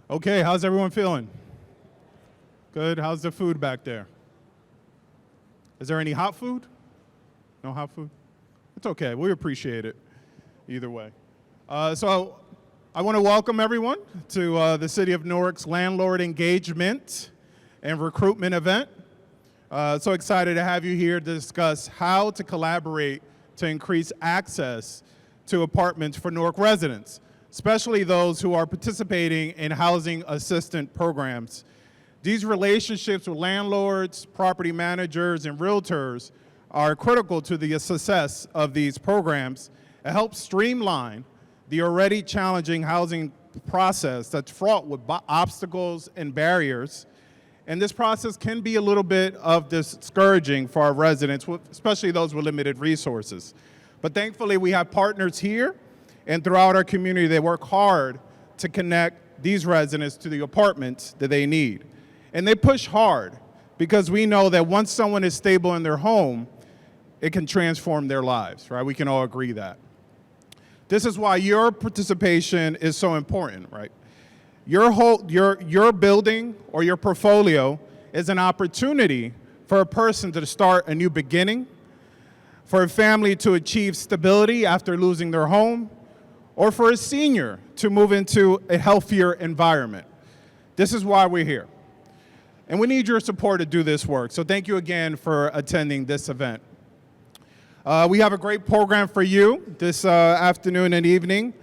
Okay, how's everyone feeling? Good. How's the food back there? Is there any hot food? No hot food? It's okay. We appreciate it either way. So I want to welcome everyone to the City of Newark's Landlord Engagement and Recruitment event. So excited to have you here to discuss how to collaborate to increase access to apartments for Newark residents, especially those who are participating in housing assistance programs. These relationships with landlords, property managers, and realtors are critical to the success of these programs and help streamline the already challenging housing process that's fraught with obstacles and barriers. And this process can be a little bit of discouraging for our residents, especially those with limited resources. But thankfully, we have partners here and throughout our community that work hard to connect these residents to the apartments that they need. And they push hard because we know that once someone is stable in their home, it can transform their lives, right? We can all agree that. This is why your participation is so important, right? Your building or your portfolio is an opportunity for a person to start a new beginning, for a family to achieve stability after losing their home, or for a senior to move into a healthier environment. This is why we're here. And we need your support to do this work. So thank you again for attending this event. We have a great program for you this afternoon and evening.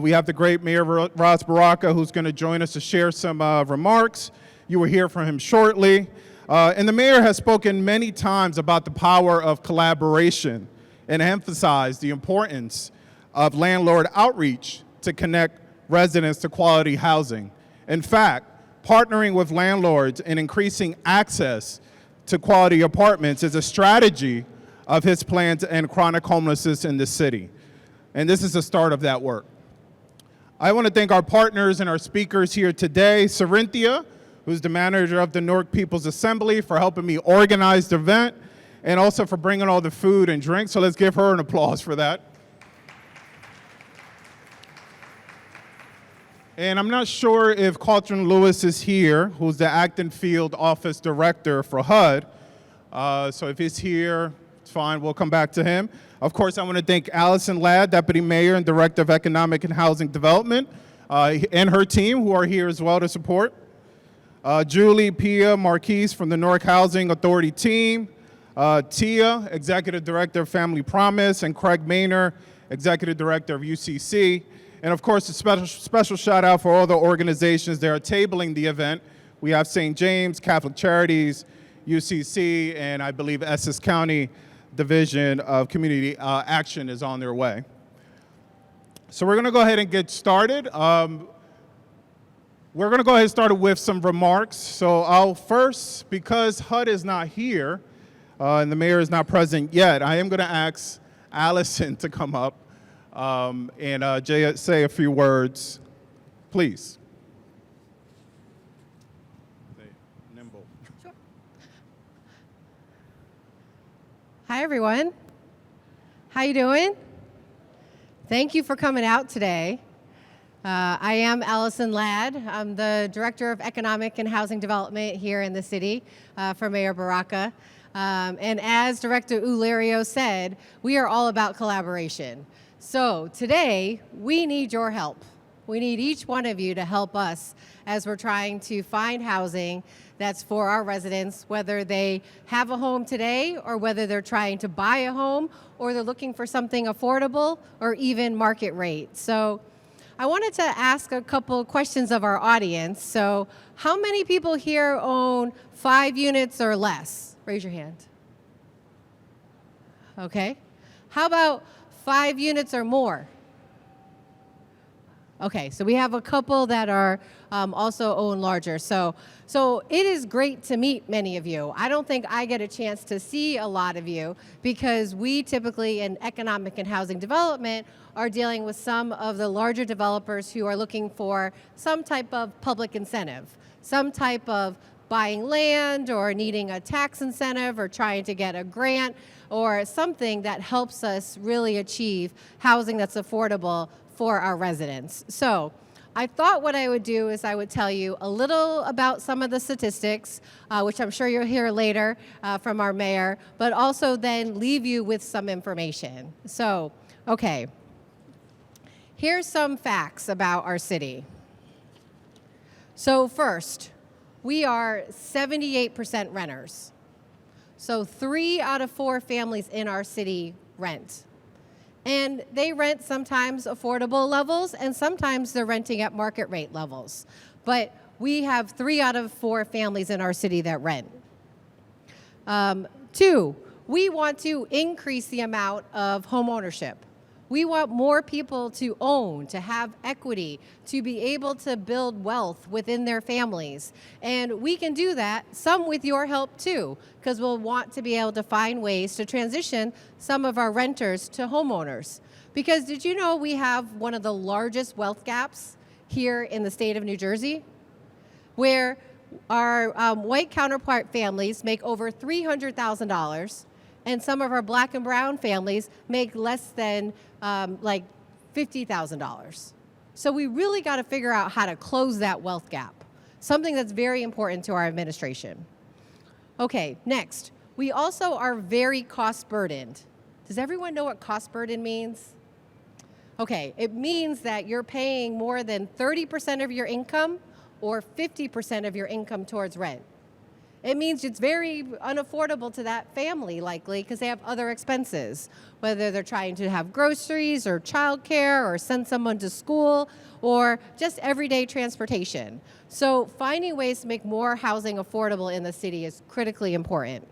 We have the great Mayor Baraka, who's going to join us to share some remarks. You will hear from him shortly. And the mayor has spoken many times about the power of collaboration and emphasized the importance of landlord outreach to connect residents to quality housing. In fact, partnering with landlords and increasing access to quality apartments is a strategy of his plan to end chronic homelessness in the city. And this is the start of that work. I want to thank our partners and our speakers here today, Sarinthia, who's the manager of the Newark People's Assembly, for helping me organize the event, and also for bringing all the food and drinks. So let's give her an applause for that. And I'm not sure if Catherine Lewis is here, who's the Acton Field Office Director for HUD. So if he's here, it's fine, we'll come back to him. Of course, I want to thank Allison Ladd, Deputy Mayor and Director of Economic and Housing Development, and her team, who are here as well to support. Julie Pia Marquise from the Newark Housing Authority team, Tia, Executive Director of Family Promise, and Craig Maynor, Executive Director of UCC. And of course, a special shout out for all the organizations that are tabling the event. We have St. James, Catholic Charities, UCC, and I believe Essex County Division of Community Action is on their way. So we're gonna go ahead and get started. We're going to go ahead and start with some remarks. So I'll first, because HUD is not here and the mayor is not present yet, I am going to ask Allison to come up and say a few words, please. Nimble. Sure. Hi, everyone. How you doing? Thank you for coming out today. I am Allison Ladd. I'm the Director of Economic and Housing Development here in the city for Mayor Baraka. And as Director Ulerio said, we are all about collaboration. So today, we need your help. We need each one of you to help us as we're trying to find housing that's for our residents, whether they have a home today or whether they're trying to buy a home or they're looking for something affordable or even market rate. So I wanted to ask a couple questions of our audience. So how many people here own 5 units or less? Raise your hand. Okay. How about 5 units or more? Okay, so we have a couple that are also own larger. So it is great to meet many of you. I don't think I get a chance to see a lot of you because we typically in economic and housing development are dealing with some of the larger developers who are looking for some type of public incentive, some type of buying land or needing a tax incentive or trying to get a grant or something that helps us really achieve housing that's affordable for our residents. So I thought what I would do is I would tell you a little about some of the statistics, which I'm sure you'll hear later from our mayor, but also then leave you with some information. So, okay, here's some facts about our city. So first, we are 78% renters. So 3 out of 4 families in our city rent. And they rent sometimes affordable levels, and sometimes they're renting at market rate levels. But we have 3 out of 4 families in our city that rent. 2, we want to increase the amount of home ownership. We want more people to own, to have equity, to be able to build wealth within their families. And we can do that, some with your help too, because we'll want to be able to find ways to transition some of our renters to homeowners. Because did you know we have one of the largest wealth gaps here in the state of New Jersey, where our white counterpart families make over $300,000, and some of our black and brown families make less than like $50,000. So we really got to figure out how to close that wealth gap, something that's very important to our administration. Okay, next, we also are very cost burdened. Does everyone know what cost burden means? Okay, it means that you're paying more than 30% of your income or 50% of your income towards rent. It means it's very unaffordable to that family, likely, because they have other expenses, whether they're trying to have groceries or childcare or send someone to school or just everyday transportation. So finding ways to make more housing affordable in the city is critically important.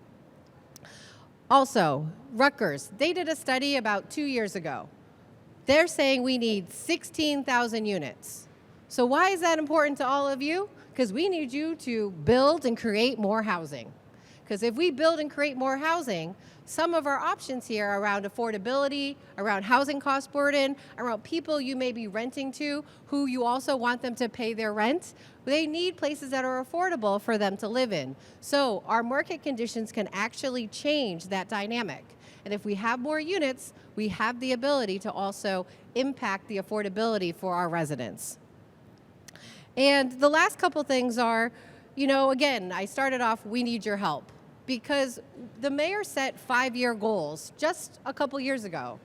Also, Rutgers, they did a study about 2 years ago. They're saying we need 16,000 units. So why is that important to all of you? Because we need you to build and create more housing. Because if we build and create more housing, some of our options here around affordability, around housing cost burden, around people you may be renting to who you also want them to pay their rent, they need places that are affordable for them to live in. So our market conditions can actually change that dynamic. And if we have more units, we have the ability to also impact the affordability for our residents. And the last couple things are, again, I started off, we need your help, because the mayor set 5-year goals just a couple years ago.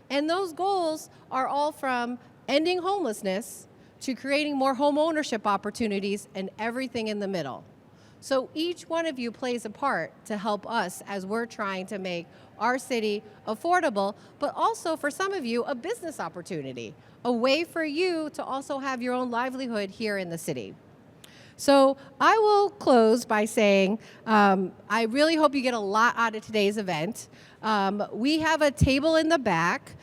And those goals are all from ending homelessness to creating more home ownership opportunities and everything in the middle. So each one of you plays a part to help us as we're trying to make our city affordable, but also for some of you, a business opportunity, a way for you to also have your own livelihood here in the city. So I will close by saying I really hope you get a lot out of today's event. We have a table in the back.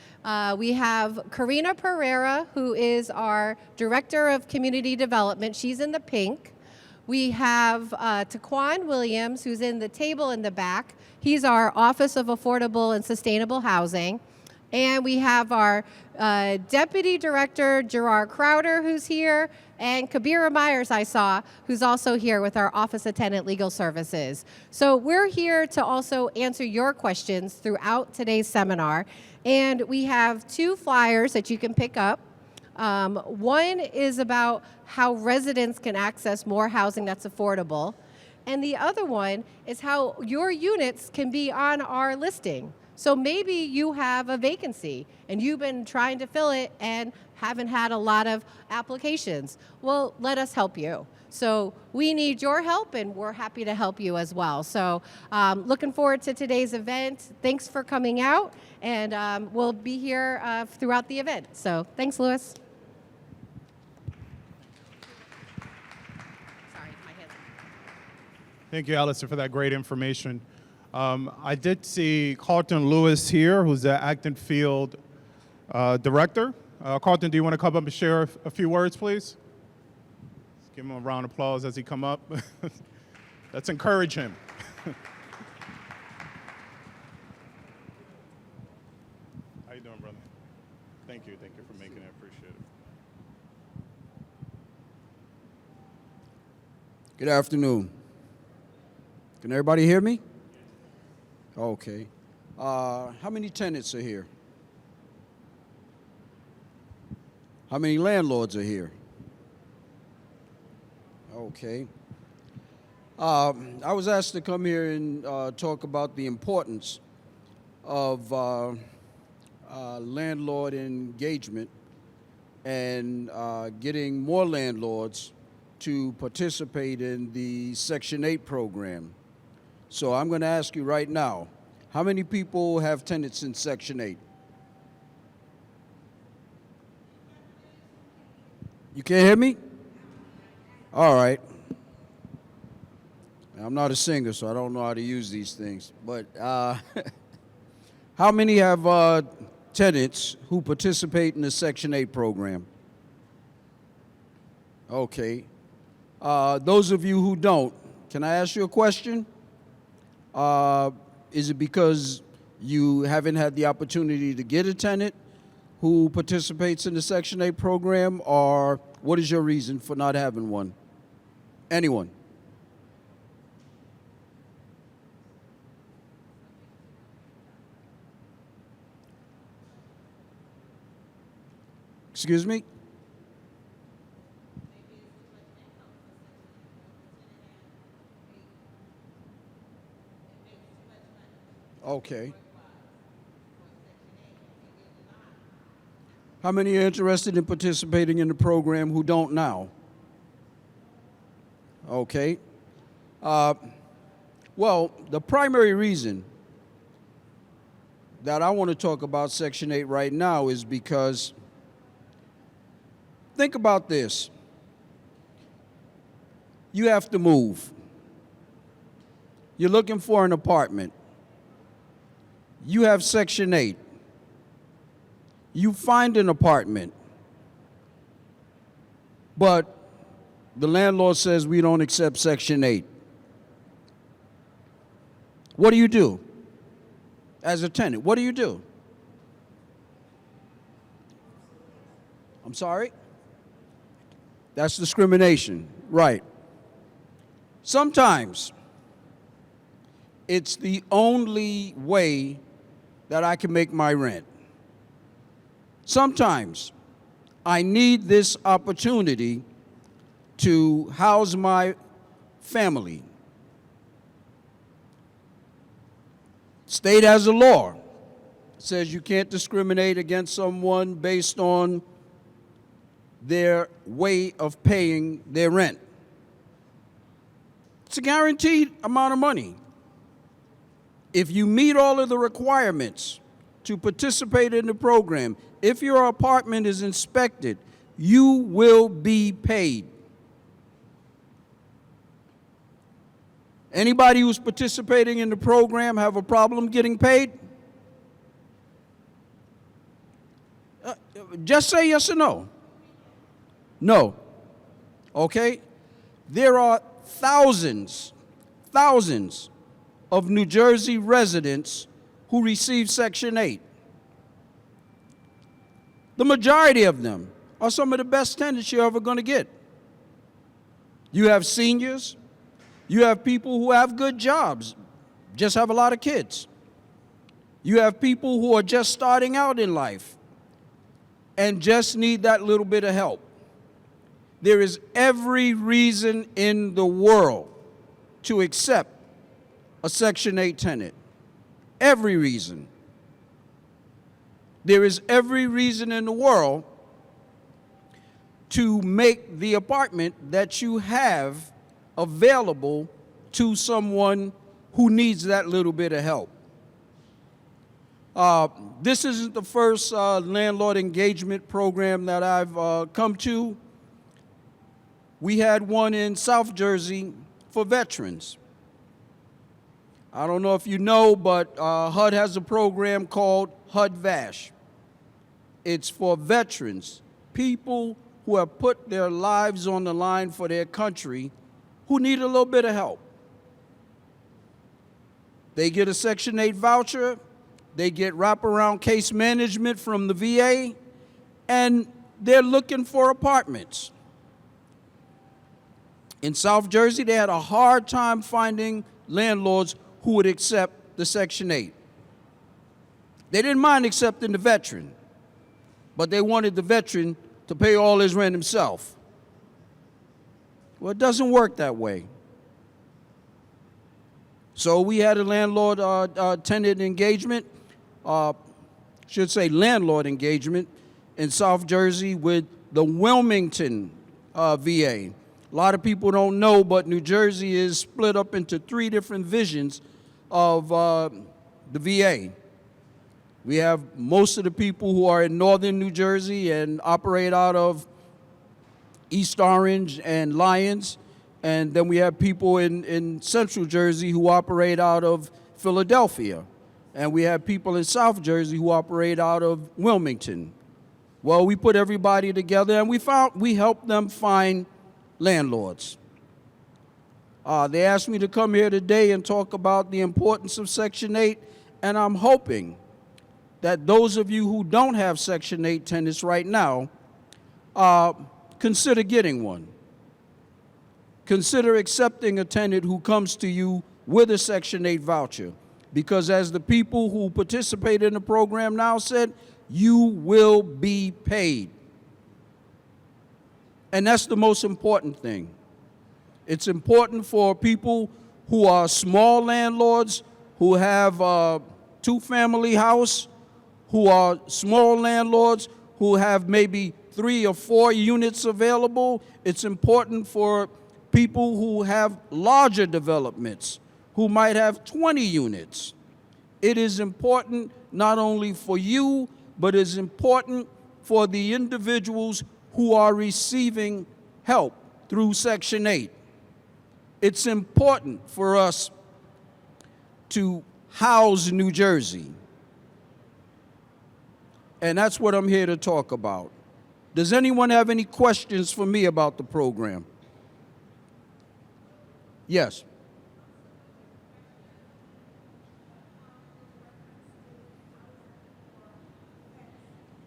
We have Karina Pereira, who is our Director of Community Development. She's in the pink. We have Taquan Williams, who's in the table in the back. He's our Office of Affordable and Sustainable Housing. And we have our Deputy Director, Gerard Crowder, who's here, and Kabira Myers, I saw, who's also here with our Office Attendant Legal Services. So we're here to also answer your questions throughout today's seminar. And we have 2 flyers that you can pick up. One is about how residents can access more housing that's affordable. And the other one is how your units can be on our listing. So maybe you have a vacancy and you've been trying to fill it and haven't had a lot of applications. Well, let us help you. So we need your help and we're happy to help you as well. So looking forward to today's event. Thanks for coming out, and we'll be here throughout the event. So thanks, Louis. Thank you, Allison, for that great information. I did see Carlton Lewis here, who's the Acton Field Director. Carlton, do you want to come up and share a few words, please? Let's give him a round of applause as he come up. Let's encourage him. How you doing, brother? Thank you for making it. Appreciate it. Good afternoon. Can everybody hear me? Okay. How many tenants are here? How many landlords are here? Okay. I was asked to come here and talk about the importance of landlord engagement and getting more landlords to participate in the Section 8 program. So I'm going to ask you right now, how many people have tenants in Section 8? You can't hear me? All right. I'm not a singer, so I don't know how to use these things. But how many have tenants who participate in the Section 8 program? Okay. Those of you who don't, can I ask you a question? Is it because you haven't had the opportunity to get a tenant who participates in the Section 8 program, or what is your reason for not having one? Anyone? Excuse me? Okay. How many are interested in participating in the program who don't now? Okay. Well, the primary reason that I want to talk about Section 8 right now is because think about this. You have to move. You're looking for an apartment. You have Section 8. You find an apartment, but the landlord says we don't accept Section 8. What do you do as a tenant? What do you do? I'm sorry? That's discrimination, right. Sometimes it's the only way that I can make my rent. Sometimes I need this opportunity to house my family. State has a law. It says you can't discriminate against someone based on their way of paying their rent. It's a guaranteed amount of money. If you meet all of the requirements to participate in the program, if your apartment is inspected, you will be paid. Anybody who's participating in the program have a problem getting paid? Just say yes or no. No. Okay? There are thousands of New Jersey residents who receive Section 8. The majority of them are some of the best tenants you're ever going to get. You have seniors. You have people who have good jobs, just have a lot of kids. You have people who are just starting out in life and just need that little bit of help. There is every reason in the world to accept a Section 8 tenant. Every reason. There is every reason in the world to make the apartment that you have available to someone who needs that little bit of help. This isn't the first landlord engagement program that I've come to. We had one in South Jersey for veterans. I don't know if you know, but HUD has a program called HUD VASH. It's for veterans, people who have put their lives on the line for their country, who need a little bit of help. They get a Section 8 voucher, they get wraparound case management from the VA, and they're looking for apartments. In South Jersey, they had a hard time finding landlords who would accept the Section 8. They didn't mind accepting the veteran, but they wanted the veteran to pay all his rent himself. Well, it doesn't work that way. So we had a landlord-tenant engagement, should say landlord engagement, in South Jersey with the Wilmington VA. A lot of people don't know, but New Jersey is split up into 3 different visions of the VA. We have most of the people who are in northern New Jersey and operate out of East Orange and Lyons, and then we have people in central Jersey who operate out of Philadelphia, and we have people in South Jersey who operate out of Wilmington. Well, we put everybody together and we helped them find landlords. They asked me to come here today and talk about the importance of Section 8, and I'm hoping that those of you who don't have Section 8 tenants right now, consider getting one. Consider accepting a tenant who comes to you with a Section 8 voucher, because as the people who participate in the program now said, you will be paid. And that's the most important thing. It's important for people who are small landlords, who have a 2-family house, who are small landlords, who have maybe 3 or 4 units available. It's important for people who have larger developments, who might have 20 units. It is important not only for you, but it's important for the individuals who are receiving help through Section 8. It's important for us to house New Jersey. And that's what I'm here to talk about. Does anyone have any questions for me about the program? Yes.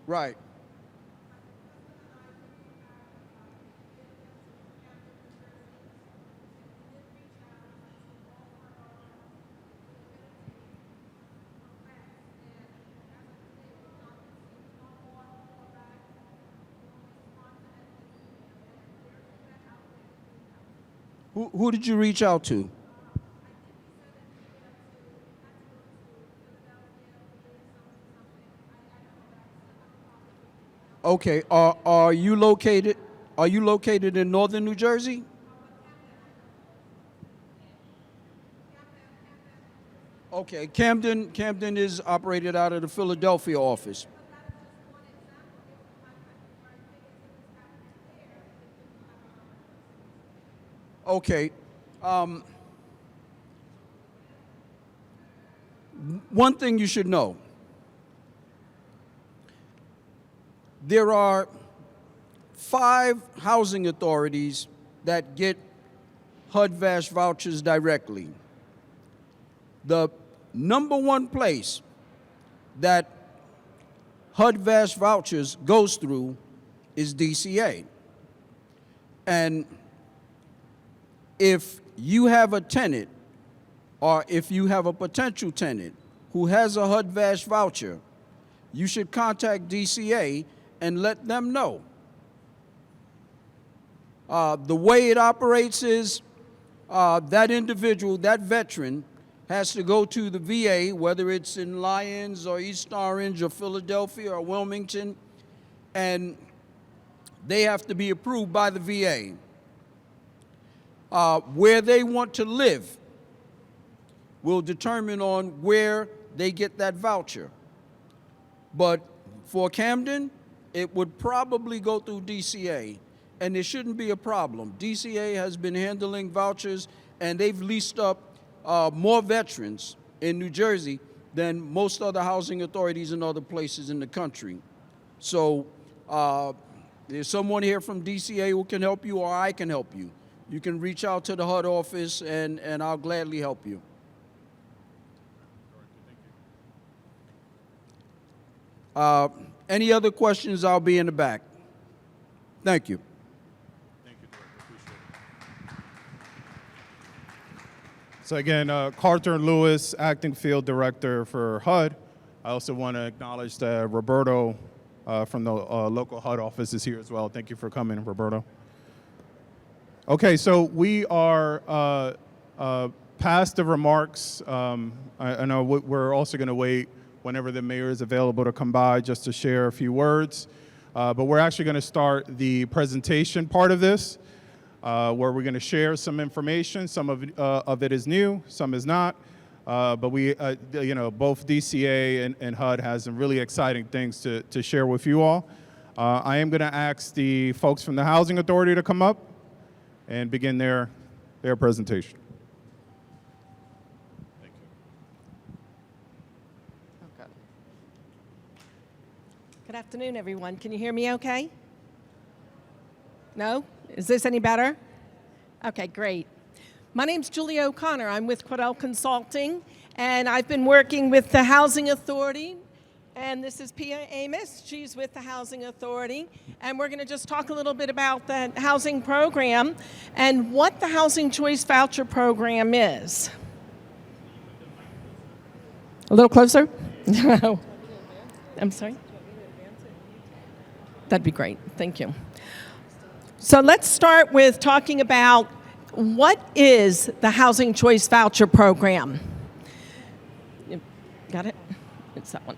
Right. Who did you reach out to? Okay, are you located in northern New Jersey? Okay, Camden is operated out of the Philadelphia office. Okay. One thing you should know, there are 5 housing authorities that get HUD-VASH vouchers directly. The number 1 place that HUD-VASH vouchers goes through is DCA. And if you have a tenant, or if you have a potential tenant who has a HUD-VASH voucher, you should contact DCA and let them know. The way it operates is that individual, that veteran, has to go to the VA, whether it's in Lyons or East Orange or Philadelphia or Wilmington, and they have to be approved by the VA. Where they want to live will determine on where they get that voucher. But for Camden, it would probably go through DCA, and there shouldn't be a problem. DCA has been handling vouchers, and they've leased up more veterans in New Jersey than most other housing authorities in other places in the country. So there's someone here from DCA who can help you, or I can help you. You can reach out to the HUD office, and I'll gladly help you. Any other questions, I'll be in the back. Thank you. Thank you, Director. Appreciate it. So again, Carter Lewis, Acting Field Director for HUD. I also want to acknowledge that Roberto from the local HUD office is here as well. Thank you for coming, Roberto. Okay, so we are past the remarks. I know we're also going to wait whenever the mayor is available to come by just to share a few words. But we're actually going to start the presentation part of this, where we're going to share some information. Some of it is new, some is not. But we, both DCA and HUD has some really exciting things to share with you all. I am going to ask the folks from the Housing Authority to come up and begin their presentation. Thank you. Okay. Good afternoon, everyone. Can you hear me okay? No? Is this any better? Okay, great. My name's Julie O'Connor. I'm with Quidel Consulting, and I've been working with the Housing Authority. And this is Pia Amos. She's with the Housing Authority. And we're going to just talk a little bit about the housing program and what the Housing Choice Voucher Program is. A little closer? No. I'm sorry? That'd be great. Thank you. So let's start with talking about what is the Housing Choice Voucher Program. You got it? It's that one.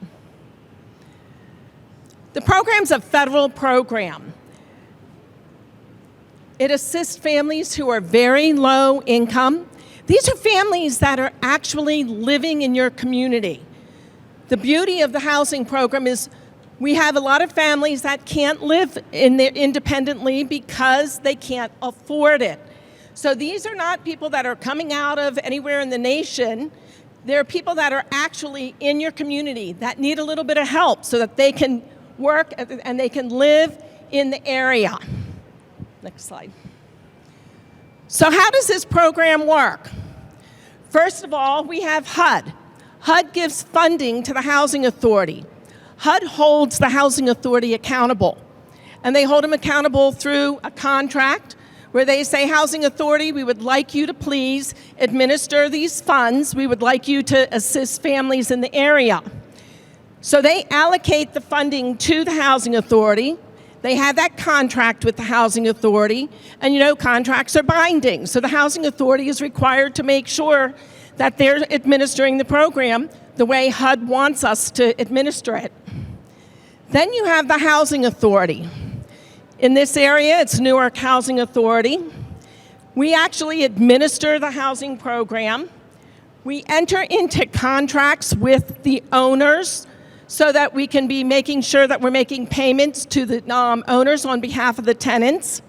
The program's a federal program. It assists families who are very low income. These are families that are actually living in your community. The beauty of the housing program is we have a lot of families that can't live independently because they can't afford it. So these are not people that are coming out of anywhere in the nation. They're people that are actually in your community that need a little bit of help so that they can work and they can live in the area. Next slide. So how does this program work? First of all, we have HUD. HUD gives funding to the Housing Authority. HUD holds the Housing Authority accountable. And they hold them accountable through a contract where they say, Housing Authority, we would like you to please administer these funds. We would like you to assist families in the area. So they allocate the funding to the Housing Authority. They have that contract with the Housing Authority, and contracts are binding. So the Housing Authority is required to make sure that they're administering the program the way HUD wants us to administer it. Then you have the Housing Authority. In this area, it's Newark Housing Authority. We actually administer the housing program. We enter into contracts with the owners so that we can be making sure that we're making payments to the owners on behalf of the tenants.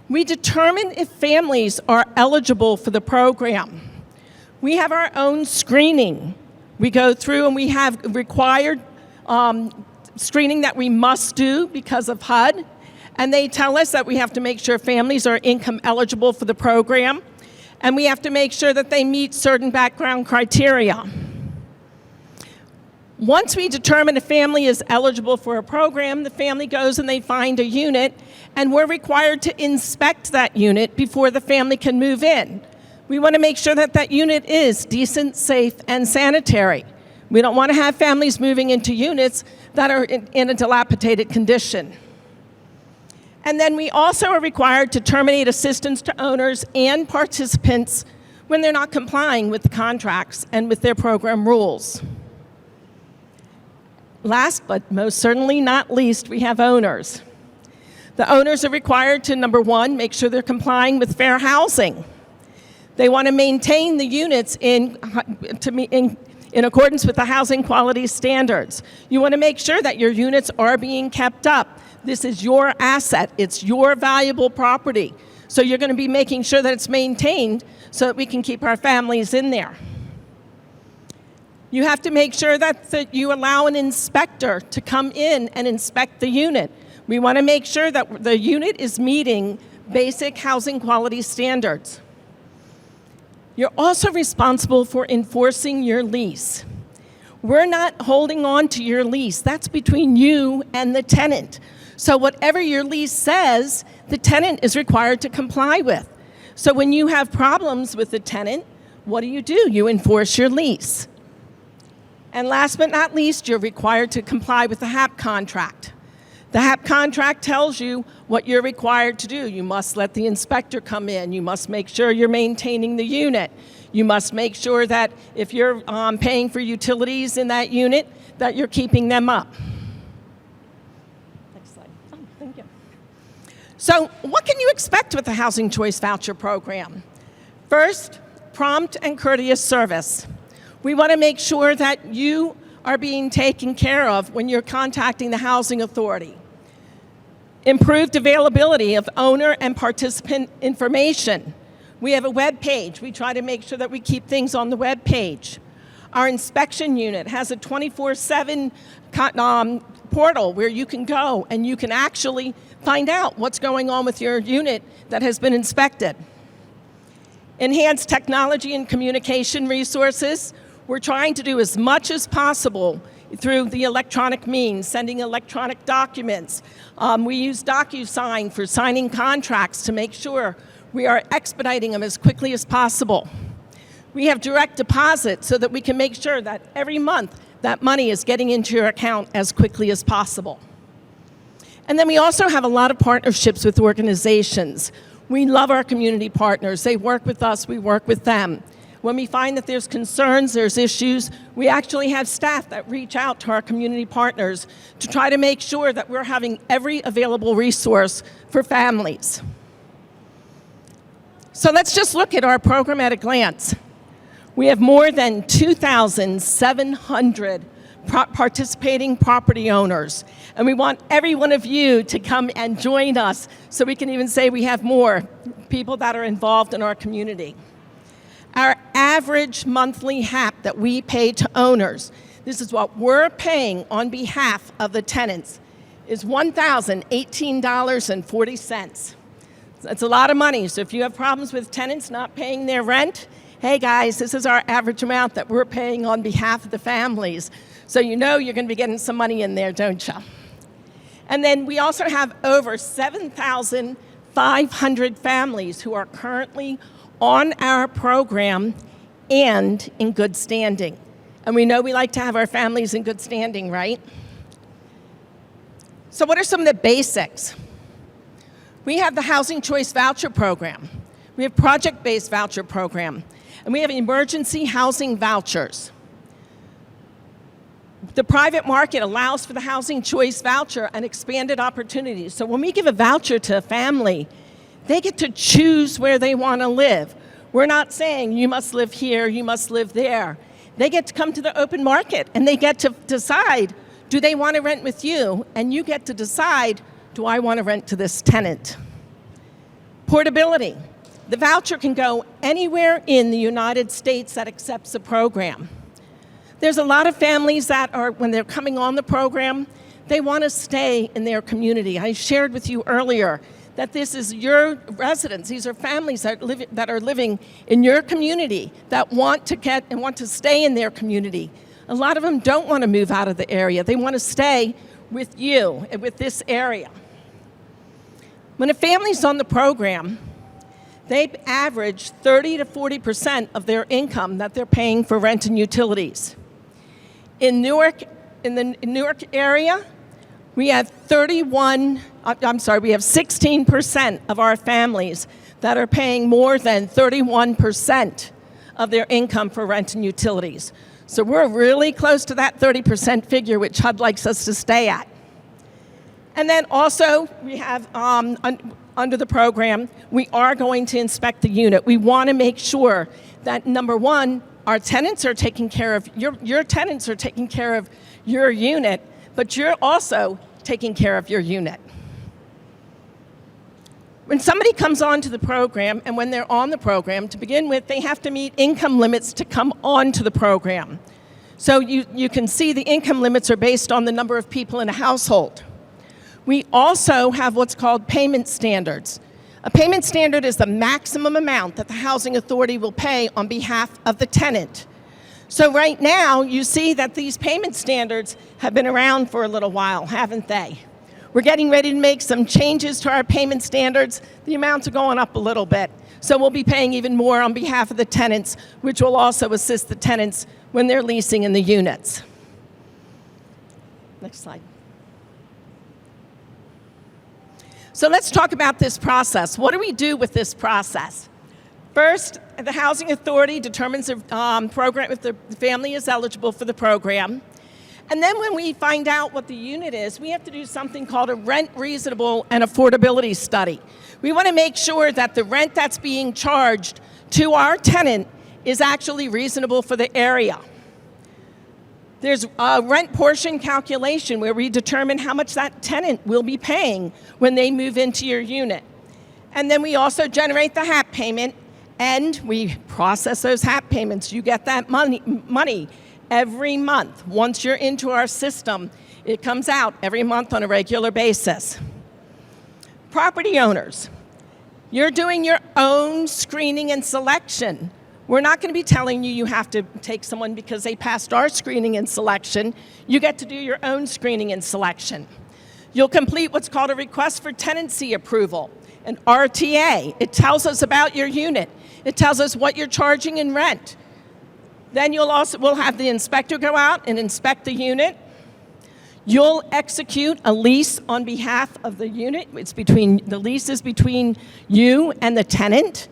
We determine if families are eligible for the program. We have our own screening. We go through and we have required screening that we must do because of HUD. And they tell us that we have to make sure families are income eligible for the program. And we have to make sure that they meet certain background criteria. Once we determine a family is eligible for a program, the family goes and they find a unit, and we're required to inspect that unit before the family can move in. We want to make sure that that unit is decent, safe, and sanitary. We don't want to have families moving into units that are in a dilapidated condition. And then we also are required to terminate assistance to owners and participants when they're not complying with the contracts and with their program rules. Last but most certainly not least, we have owners. The owners are required to, number one, make sure they're complying with fair housing. They want to maintain the units in accordance with the housing quality standards. You want to make sure that your units are being kept up. This is your asset. It's your valuable property. So you're going to be making sure that it's maintained so that we can keep our families in there. You have to make sure that you allow an inspector to come in and inspect the unit. We want to make sure that the unit is meeting basic housing quality standards. You're also responsible for enforcing your lease. We're not holding on to your lease. That's between you and the tenant. So whatever your lease says, the tenant is required to comply with. So when you have problems with the tenant, what do? You enforce your lease. And last but not least, you're required to comply with the HAP contract. The HAP contract tells you what you're required to do. You must let the inspector come in. You must make sure you're maintaining the unit. You must make sure that if you're paying for utilities in that unit, that you're keeping them up. Next slide. Oh, thank you. So what can you expect with the Housing Choice Voucher Program? First, prompt and courteous service. We want to make sure that you are being taken care of when you're contacting the Housing Authority. Improved availability of owner and participant information. We have a web page. We try to make sure that we keep things on the web page. Our inspection unit has a 24/7 portal where you can go and you can actually find out what's going on with your unit that has been inspected. Enhanced technology and communication resources. We're trying to do as much as possible through the electronic means, sending electronic documents. We use DocuSign for signing contracts to make sure we are expediting them as quickly as possible. We have direct deposit so that we can make sure that every month that money is getting into your account as quickly as possible. And then we also have a lot of partnerships with organizations. We love our community partners. They work with us, we work with them. When we find that there's concerns, there's issues, we actually have staff that reach out to our community partners to try to make sure that we're having every available resource for families. So let's just look at our program at a glance. We have more than 2,700 participating property owners, and we want every one of you to come and join us so we can even say we have more people that are involved in our community. Our average monthly HAP that we pay to owners, this is what we're paying on behalf of the tenants, is $1,018.40. That's a lot of money. So if you have problems with tenants not paying their rent, hey guys, this is our average amount that we're paying on behalf of the families. So you know you're going to be getting some money in there, don't you? And then we also have over 7,500 families who are currently on our program and in good standing. And we know we like to have our families in good standing, right? So what are some of the basics? We have the Housing Choice Voucher Program. We have project-based voucher program. And we have emergency housing vouchers. The private market allows for the Housing Choice Voucher and expanded opportunities. So when we give a voucher to a family, they get to choose where they want to live. We're not saying you must live here, you must live there. They get to come to the open market and they get to decide, do they want to rent with you? And you get to decide, do I want to rent to this tenant? Portability. The voucher can go anywhere in the United States that accepts the program. There's a lot of families that are, when they're coming on the program, they want to stay in their community. I shared with you earlier that this is your residents. These are families that are living in your community that want to stay in their community. A lot of them don't want to move out of the area. They want to stay with you and with this area. When a family's on the program, they average 30 to 40% of their income that they're paying for rent and utilities. In Newark, in the Newark area, we have 16% of our families that are paying more than 31% of their income for rent and utilities. So we're really close to that 30% figure, which HUD likes us to stay at. And then also, we have, under the program, we are going to inspect the unit. We want to make sure that, number one, our tenants are taking care of, your tenants are taking care of your unit, but you're also taking care of your unit. When somebody comes onto the program, and when they're on the program, to begin with, they have to meet income limits to come onto the program. So you can see the income limits are based on the number of people in a household. We also have what's called payment standards. A payment standard is the maximum amount that the Housing Authority will pay on behalf of the tenant. So right now, you see that these payment standards have been around for a little while, haven't they? We're getting ready to make some changes to our payment standards. The amounts are going up a little bit. So we'll be paying even more on behalf of the tenants, which will also assist the tenants when they're leasing in the units. Next slide. So let's talk about this process. What do we do with this process? First, the Housing Authority determines the program, if the family is eligible for the program. And then when we find out what the unit is, we have to do something called a rent reasonable and affordability study. We want to make sure that the rent that's being charged to our tenant is actually reasonable for the area. There's a rent portion calculation where we determine how much that tenant will be paying when they move into your unit. And then we also generate the HAP payment, and we process those HAP payments. You get that money every month. Once you're into our system, it comes out every month on a regular basis. Property owners, you're doing your own screening and selection. We're not going to be telling you have to take someone because they passed our screening and selection. You get to do your own screening and selection. You'll complete what's called a request for tenancy approval, an RTA. It tells us about your unit. It tells us what you're charging in rent. Then we'll have the inspector go out and inspect the unit. You'll execute a lease on behalf of the unit. The lease is between you and the tenant,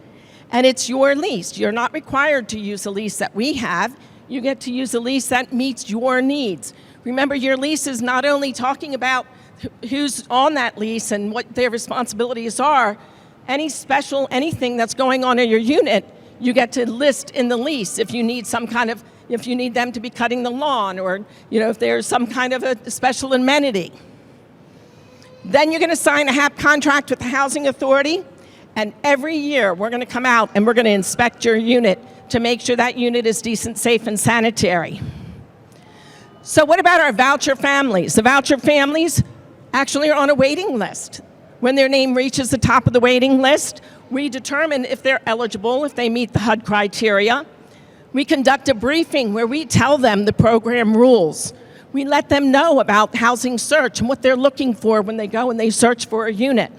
and it's your lease. You're not required to use a lease that we have. You get to use a lease that meets your needs. Remember, your lease is not only talking about who's on that lease and what their responsibilities are. Anything that's going on in your unit, you get to list in the lease if you need if you need them to be cutting the lawn, or if there's some kind of a special amenity. Then you're going to sign a HAP contract with the Housing Authority, and every year we're going to come out and we're going to inspect your unit to make sure that unit is decent, safe, and sanitary. So what about our voucher families? The voucher families actually are on a waiting list. When their name reaches the top of the waiting list, we determine if they're eligible, if they meet the HUD criteria. We conduct a briefing where we tell them the program rules. We let them know about housing search and what they're looking for when they go and they search for a unit.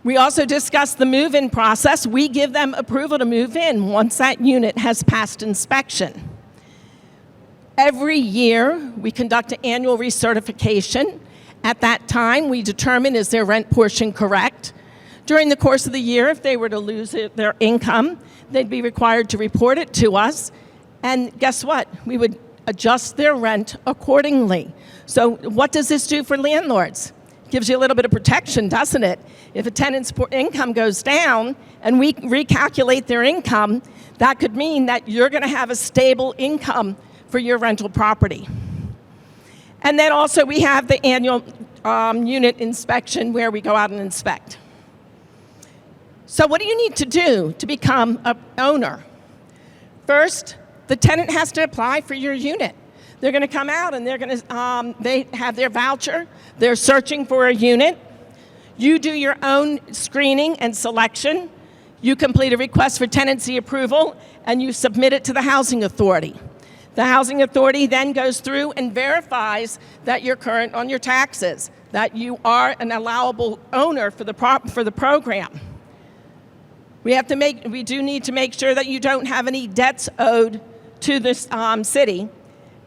We also discuss the move-in process. We give them approval to move in once that unit has passed inspection. Every year, we conduct an annual recertification. At that time, we determine, is their rent portion correct? During the course of the year, if they were to lose their income, they'd be required to report it to us. And guess what? We would adjust their rent accordingly. So what does this do for landlords? It gives you a little bit of protection, doesn't it? If a tenant's income goes down and we recalculate their income, that could mean that you're going to have a stable income for your rental property. And then also we have the annual unit inspection where we go out and inspect. So what do you need to do to become an owner? First, the tenant has to apply for your unit. They're going to come out and they have their voucher. They're searching for a unit. You do your own screening and selection. You complete a request for tenancy approval, and you submit it to the Housing Authority. The Housing Authority then goes through and verifies that you're current on your taxes, that you are an allowable owner for the program. We do need to make sure that you don't have any debts owed to this city,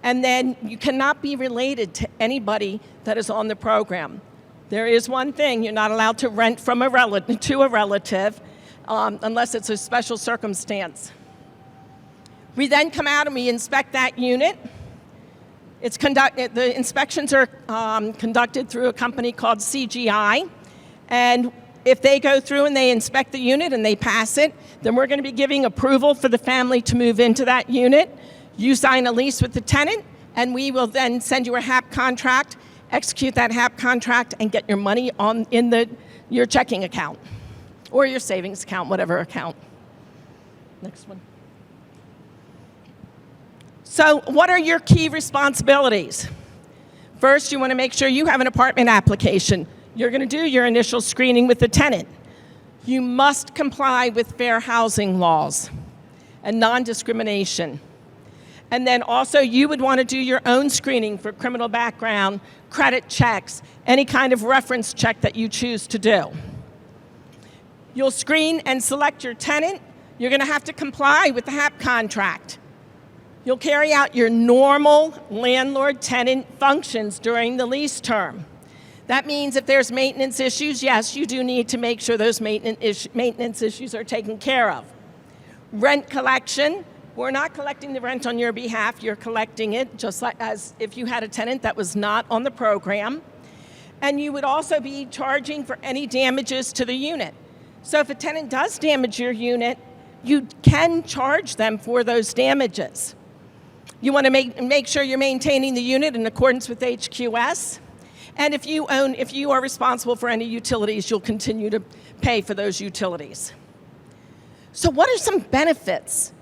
and then you cannot be related to anybody that is on the program. There is one thing: you're not allowed to rent from a relative unless it's a special circumstance. We then come out and we inspect that unit. The inspections are conducted through a company called CGI, and if they go through and they inspect the unit and they pass it, then we're going to be giving approval for the family to move into that unit. You sign a lease with the tenant, and we will then send you a HAP contract, execute that HAP contract, and get your money in your checking account or your savings account, whatever account. Next one. So what are your key responsibilities? First, you want to make sure you have an apartment application. You're going to do your initial screening with the tenant. You must comply with fair housing laws and non-discrimination. And then also you would want to do your own screening for criminal background, credit checks, any kind of reference check that you choose to do. You'll screen and select your tenant. You're going to have to comply with the HAP contract. You'll carry out your normal landlord-tenant functions during the lease term. That means if there's maintenance issues, yes, you do need to make sure those maintenance issues are taken care of. Rent collection, we're not collecting the rent on your behalf, you're collecting it just like as if you had a tenant that was not on the program. And you would also be charging for any damages to the unit. So if a tenant does damage your unit, you can charge them for those damages. You want to make sure you're maintaining the unit in accordance with HQS. And if you are responsible for any utilities, you'll continue to pay for those utilities. So what are some benefits?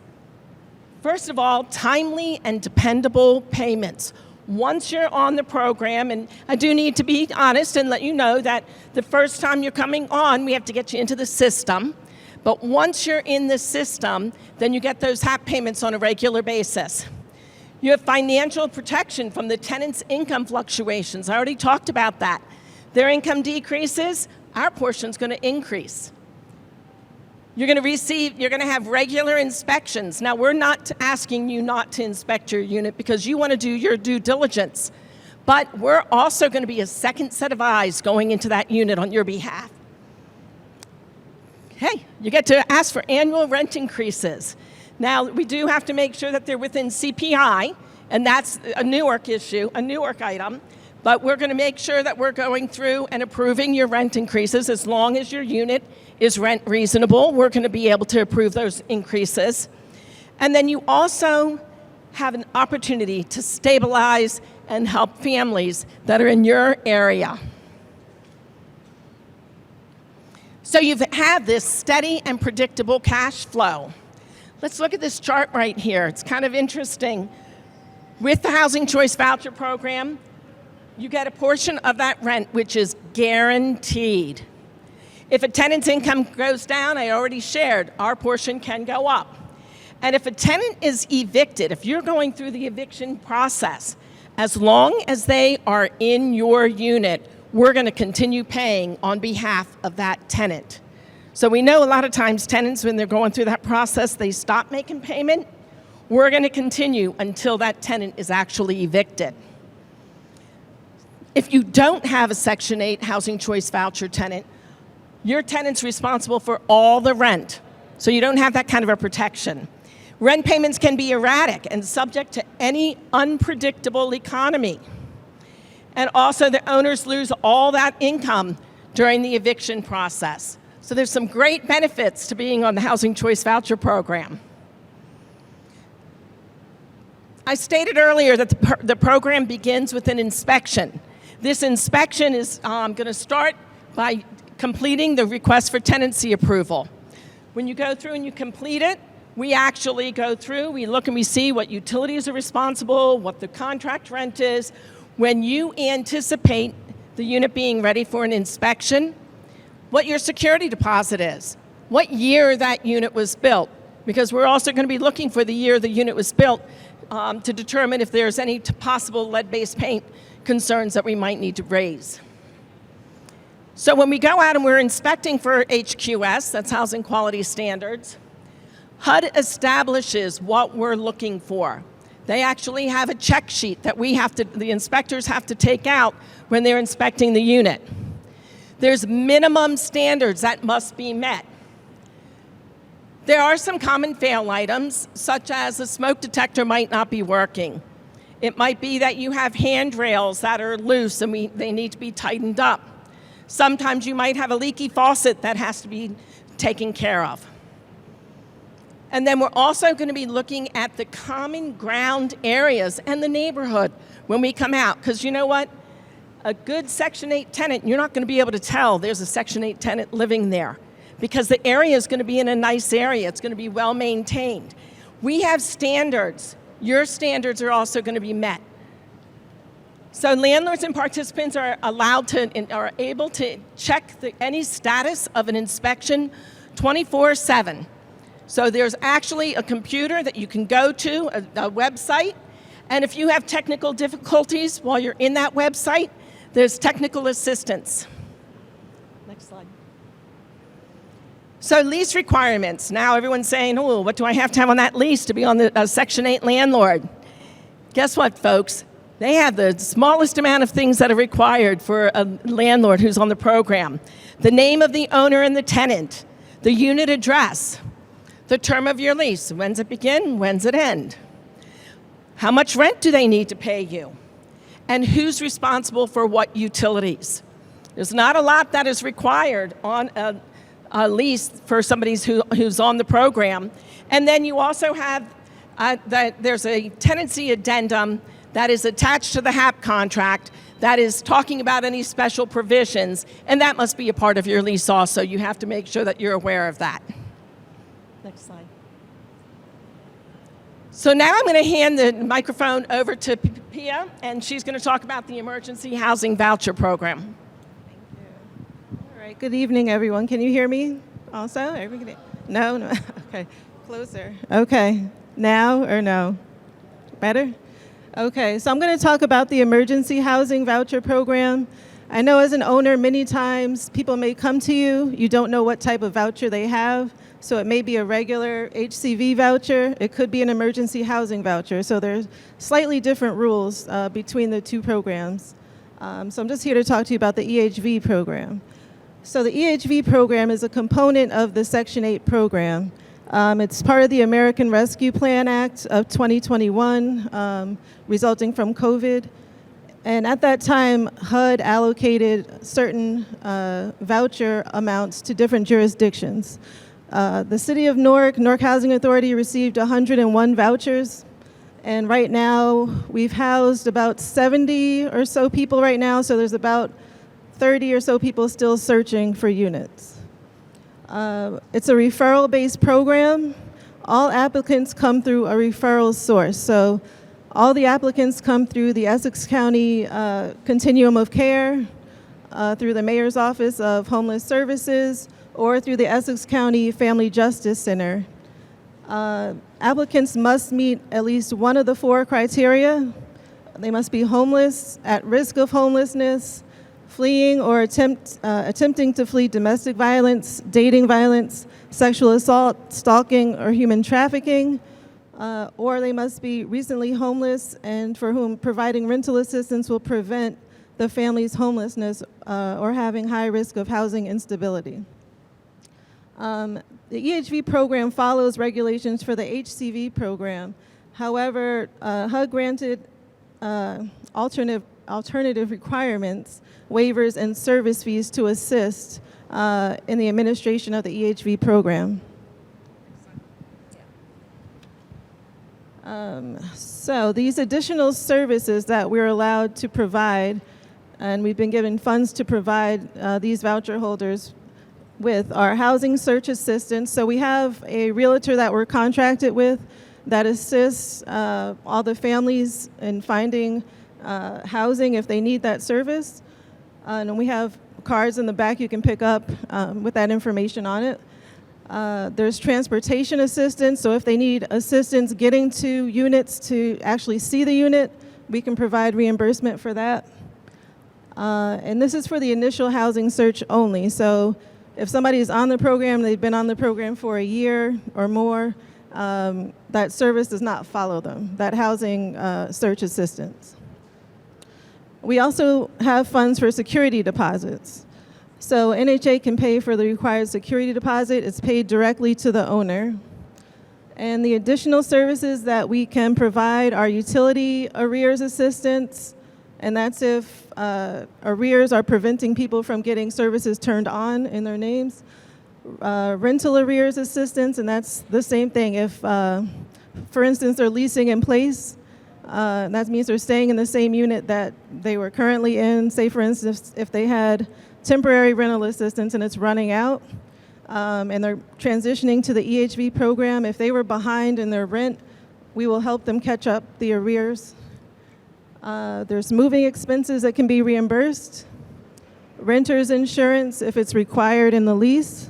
First of all, timely and dependable payments. Once you're on the program, and I do need to be honest and let you know that the first time you're coming on, we have to get you into the system. But once you're in the system, then you get those HAP payments on a regular basis. You have financial protection from the tenant's income fluctuations. I already talked about that. Their income decreases, our portion's going to increase. You're going to have regular inspections. Now, we're not asking you not to inspect your unit because you want to do your due diligence. But we're also going to be a second set of eyes going into that unit on your behalf. Hey, you get to ask for annual rent increases. Now, we do have to make sure that they're within CPI, and that's a Newark issue, a Newark item. But we're going to make sure that we're going through and approving your rent increases as long as your unit is rent reasonable. We're going to be able to approve those increases. And then you also have an opportunity to stabilize and help families that are in your area. So you've had this steady and predictable cash flow. Let's look at this chart right here. It's kind of interesting. With the Housing Choice Voucher Program, you get a portion of that rent which is guaranteed. If a tenant's income goes down, I already shared, our portion can go up. And if a tenant is evicted, if you're going through the eviction process, as long as they are in your unit, we're going to continue paying on behalf of that tenant. So we know a lot of times tenants, when they're going through that process, they stop making payment. We're going to continue until that tenant is actually evicted. If you don't have a Section 8 Housing Choice Voucher tenant, your tenant's responsible for all the rent. So you don't have that kind of a protection. Rent payments can be erratic and subject to any unpredictable economy. And also the owners lose all that income during the eviction process. So there's some great benefits to being on the Housing Choice Voucher Program. I stated earlier that the program begins with an inspection. This inspection is going to start by completing the request for tenancy approval. When you go through and you complete it, we actually go through, we look and we see what utilities are responsible, what the contract rent is. When you anticipate the unit being ready for an inspection, what your security deposit is, what year that unit was built, because we're also going to be looking for the year the unit was built to determine if there's any possible lead-based paint concerns that we might need to raise. So when we go out and we're inspecting for HQS, that's Housing Quality Standards, HUD establishes what we're looking for. They actually have a check sheet that the inspectors have to take out when they're inspecting the unit. There's minimum standards that must be met. There are some common fail items, such as a smoke detector might not be working. It might be that you have handrails that are loose and they need to be tightened up. Sometimes you might have a leaky faucet that has to be taken care of. And then we're also going to be looking at the common ground areas and the neighborhood when we come out. Because you know what? A good Section 8 tenant, you're not going to be able to tell there's a Section 8 tenant living there because the area is going to be in a nice area. It's going to be well maintained. We have standards. Your standards are also going to be met. So landlords and participants are able to check any status of an inspection 24/7. So there's actually a computer that you can go to, a website, and if you have technical difficulties while you're in that website, there's technical assistance. Next slide. So lease requirements. Now everyone's saying, what do I have to have on that lease to be on the Section 8 landlord? Guess what, folks? They have the smallest amount of things that are required for a landlord who's on the program. The name of the owner and the tenant, the unit address, the term of your lease. When's it begin? When's it end? How much rent do they need to pay you? And who's responsible for what utilities? There's not a lot that is required on a lease for somebody who's on the program. And then you also have that there's a tenancy addendum that is attached to the HAP contract that is talking about any special provisions, and that must be a part of your lease also. You have to make sure that you're aware of that. Next slide. So now I'm going to hand the microphone over to Pia, and she's going to talk about the Emergency Housing Voucher Program. All right, good evening, everyone. Can you hear me also? Everybody? No? Okay, closer. Okay, now or no? Better? Okay, so I'm going to talk about the Emergency Housing Voucher Program. I know as an owner, many times people may come to you, you don't know what type of voucher they have, so it may be a regular HCV voucher, it could be an emergency housing voucher, so there's slightly different rules between the two programs. So I'm just here to talk to you about the EHV program. So the EHV program is a component of the Section 8 program. It's part of the American Rescue Plan Act of 2021, resulting from COVID. And at that time, HUD allocated certain voucher amounts to different jurisdictions. The City of Newark, Newark Housing Authority received 101 vouchers. And right now, we've housed about 70 or so people right now, so there's about 30 or so people still searching for units. It's a referral-based program. All applicants come through a referral source. So all the applicants come through the Essex County Continuum of Care, through the Mayor's Office of Homeless Services, or through the Essex County Family Justice Center. Applicants must meet at least one of the 4 criteria. They must be homeless, at risk of homelessness, fleeing or attempting to flee domestic violence, dating violence, sexual assault, stalking, or human trafficking, or they must be recently homeless and for whom providing rental assistance will prevent the family's homelessness or having high risk of housing instability. The EHV program follows regulations for the HCV program. However, HUD granted alternative requirements, waivers, and service fees to assist in the administration of the EHV program. So these additional services that we're allowed to provide, and we've been given funds to provide these voucher holders with, are housing search assistance. So we have a realtor that we're contracted with that assists all the families in finding housing if they need that service. And we have cards in the back you can pick up with that information on it. There's transportation assistance, so if they need assistance getting to units to actually see the unit, we can provide reimbursement for that. And this is for the initial housing search only. So if somebody is on the program, they've been on the program for a year or more, that service does not follow them, that housing search assistance. We also have funds for security deposits. So NHA can pay for the required security deposit. It's paid directly to the owner. And the additional services that we can provide are utility arrears assistance, and that's if arrears are preventing people from getting services turned on in their names. Rental arrears assistance, and that's the same thing. If, for instance, they're leasing in place, that means they're staying in the same unit that they were currently in. Say, for instance, if they had temporary rental assistance and it's running out, and they're transitioning to the EHV program, if they were behind in their rent, we will help them catch up the arrears. There's moving expenses that can be reimbursed, renter's insurance if it's required in the lease,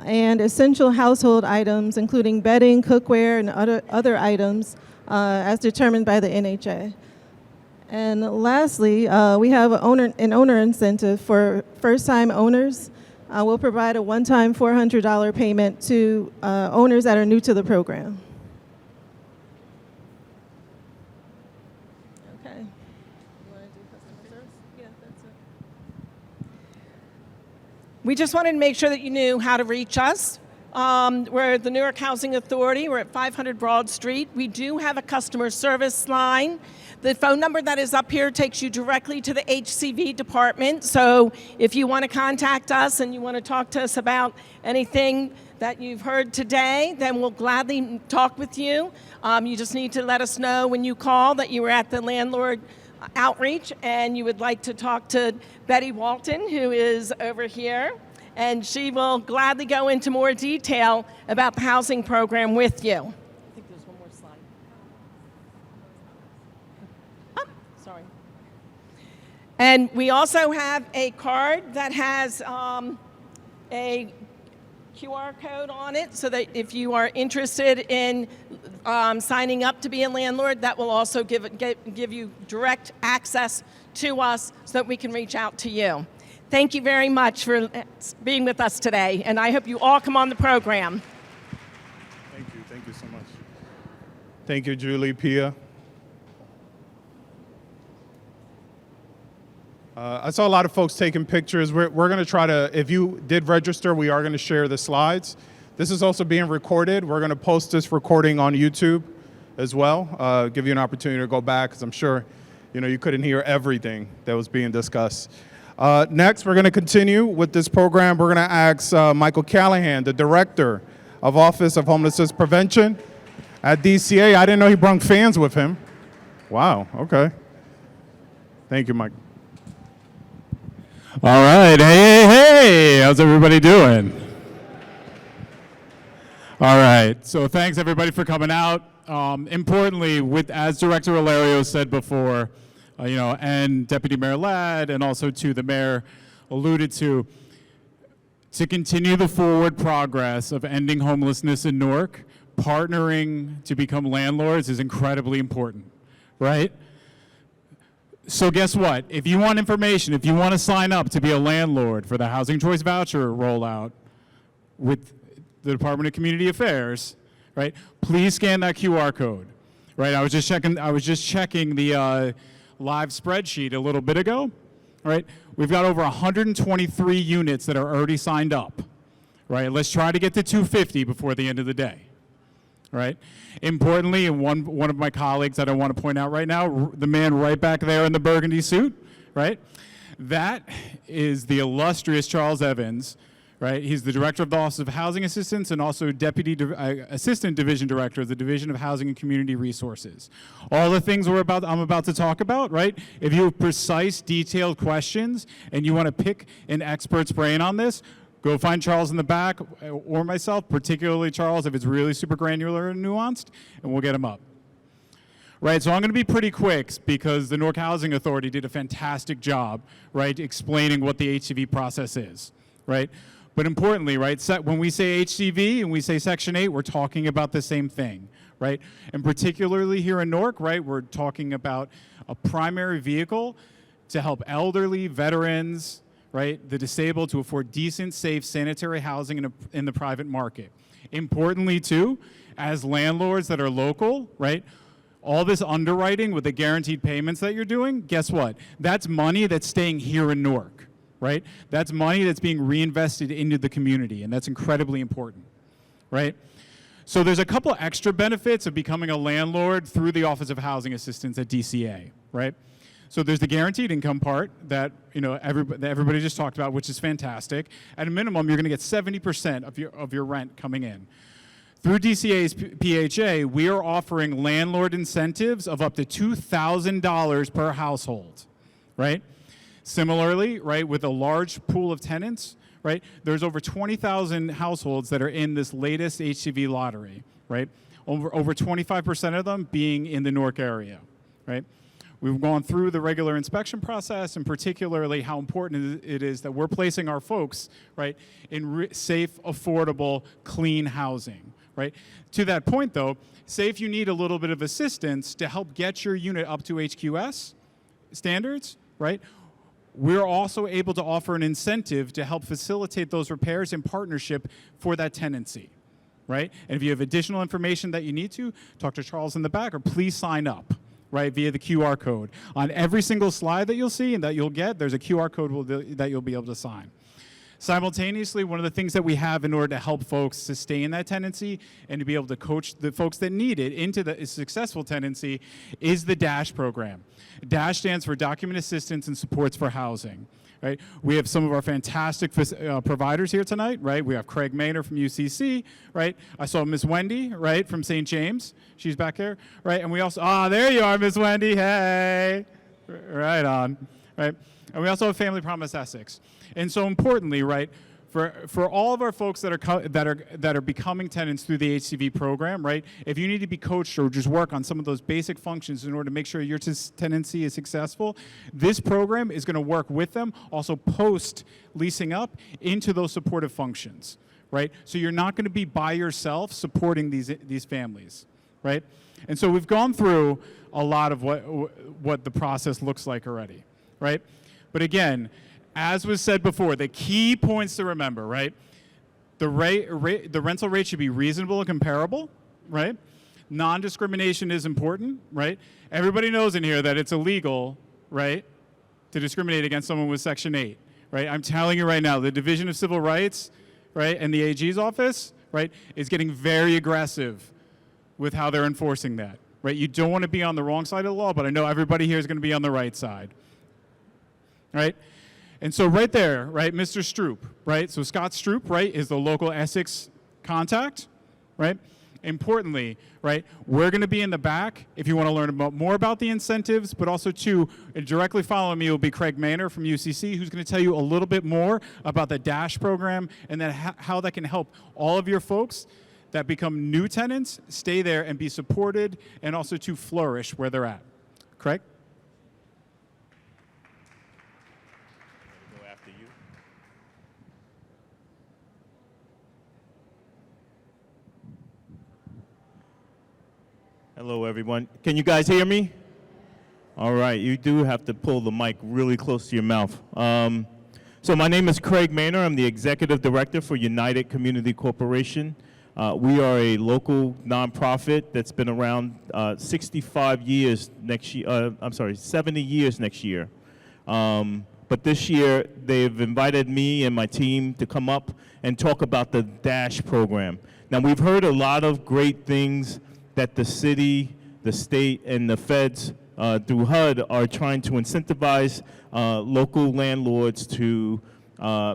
and essential household items, including bedding, cookware, and other items as determined by the NHA. And lastly, we have an owner incentive for first-time owners. We'll provide a one-time $400 payment to owners that are new to the program. Okay. We just wanted to make sure that you knew how to reach us. We're the Newark Housing Authority. We're at 500 Broad Street. We do have a customer service line. The phone number that is up here takes you directly to the HCV department. So if you want to contact us and you want to talk to us about anything that you've heard today, then we'll gladly talk with you. You just need to let us know when you call that you were at the landlord outreach and you would like to talk to Betty Walton, who is over here, and she will gladly go into more detail about the housing program with you. I think there's one more slide. Oh, sorry. And we also have a card that has a QR code on it, so that if you are interested in signing up to be a landlord, that will also give you direct access to us so that we can reach out to you. Thank you very much for being with us today, and I hope you all come on the program. Thank you so much. Thank you, Julie, Pia. I saw a lot of folks taking pictures. We're going to try to, if you did register, we are going to share the slides. This is also being recorded. We're going to post this recording on YouTube as well. Give you an opportunity to go back, because I'm sure you couldn't hear everything that was being discussed. Next, we're going to continue with this program. We're going to ask Michael Callahan, the Director of Office of Homelessness Prevention at DCA. I didn't know he brought fans with him. Wow, okay. Thank you, Mike. All right, hey, how's everybody doing? All right, so thanks everybody for coming out. Importantly, as Director Ilario said before, and Deputy Mayor Ladd, and also to the mayor alluded to continue the forward progress of ending homelessness in Newark, partnering to become landlords is incredibly important, right? So guess what? If you want information, if you want to sign up to be a landlord for the Housing Choice Voucher rollout with the Department of Community Affairs, right? Please scan that QR code, right? I was just checking the live spreadsheet a little bit ago, right? We've got over 123 units that are already signed up, right? Let's try to get to 250 before the end of the day. Right? Importantly, and one of my colleagues that I want to point out right now, the man right back there in the burgundy suit, right? That is the illustrious Charles Evans, right? He's the Director of the Office of Housing Assistance and also Assistant Division Director of the Division of Housing and Community Resources. All the things I'm about to talk about, right? If you have precise, detailed questions and you want to pick an expert's brain on this, go find Charles in the back, or myself, particularly Charles, if it's really super granular and nuanced, and we'll get him up. Right, so I'm going to be pretty quick because the Newark Housing Authority did a fantastic job, right, explaining what the HCV process is, right? But importantly, right, when we say HCV and we say Section 8, we're talking about the same thing, right? And particularly here in Newark, right, we're talking about a primary vehicle to help elderly, veterans, right, the disabled to afford decent, safe, sanitary housing in the private market. Importantly, too, as landlords that are local, right, all this underwriting with the guaranteed payments that you're doing, guess what? That's money that's staying here in Newark, right? That's money that's being reinvested into the community, and that's incredibly important, right? So there's a couple extra benefits of becoming a landlord through the Office of Housing Assistance at DCA, right? So there's the guaranteed income part that everybody just talked about, which is fantastic. At a minimum, you're going to get 70% of your rent coming in. Through DCA's PHA, we are offering landlord incentives of up to $2,000 per household, right? Similarly, right, with a large pool of tenants, right, there's over 20,000 households that are in this latest HCV lottery, right? Over 25% of them being in the Newark area, right? We've gone through the regular inspection process, and particularly how important it is that we're placing our folks, right, in safe, affordable, clean housing, right? To that point, though, say if you need a little bit of assistance to help get your unit up to HQS standards, right, we're also able to offer an incentive to help facilitate those repairs in partnership for that tenancy, right? And if you have additional information that you need to, talk to Charles in the back, or please sign up, right, via the QR code. On every single slide that you'll see and that you'll get, there's a QR code that you'll be able to sign. Simultaneously, one of the things that we have in order to help folks sustain that tenancy and to be able to coach the folks that need it into the successful tenancy is the DASH program. DASH stands for Document Assistance and Supports for Housing. Right? We have some of our fantastic providers here tonight, right? We have Craig Maynor from UCC, right? I saw Miss Wendy, right, from St. James. She's back there, right? And we also, there you are, Miss Wendy, hey. Right on, right? And we also have Family Promise Essex. And so importantly, right, for all of our folks that are becoming tenants through the HCV program, right? If you need to be coached or just work on some of those basic functions in order to make sure your tenancy is successful, this program is going to work with them, also post leasing up into those supportive functions, right? So you're not going to be by yourself supporting these families, right? And so we've gone through a lot of what the process looks like already, right? But again, as was said before, the key points to remember, right? The rental rate should be reasonable and comparable, right? Non-discrimination is important, right? Everybody knows in here that it's illegal, right, to discriminate against someone with Section 8, right? I'm telling you right now, the Division of Civil Rights, right, and the AG's office, right, is getting very aggressive with how they're enforcing that, right? You don't want to be on the wrong side of the law, but I know everybody here is going to be on the right side, right? And so right there, right, Mr. Stroop, right? So Scott Stroop, right, is the local Essex contact, right? Importantly, right, we're going to be in the back if you want to learn more about the incentives, but also too, directly following me will be Craig Maynor from UCC, who's going to tell you a little bit more about the DASH program and then how that can help all of your folks that become new tenants stay there and be supported and also to flourish where they're at. Craig? Hello, everyone. Can you guys hear me? All right. You do have to pull the mic really close to your mouth. So my name is Craig Maynor. I'm the Executive Director for United Community Corporation. We are a local nonprofit that's been around 65 years next year. 70 years next year. But this year, they've invited me and my team to come up and talk about the DASH program. Now, we've heard a lot of great things that the city, the state, and the feds through HUD are trying to incentivize local landlords to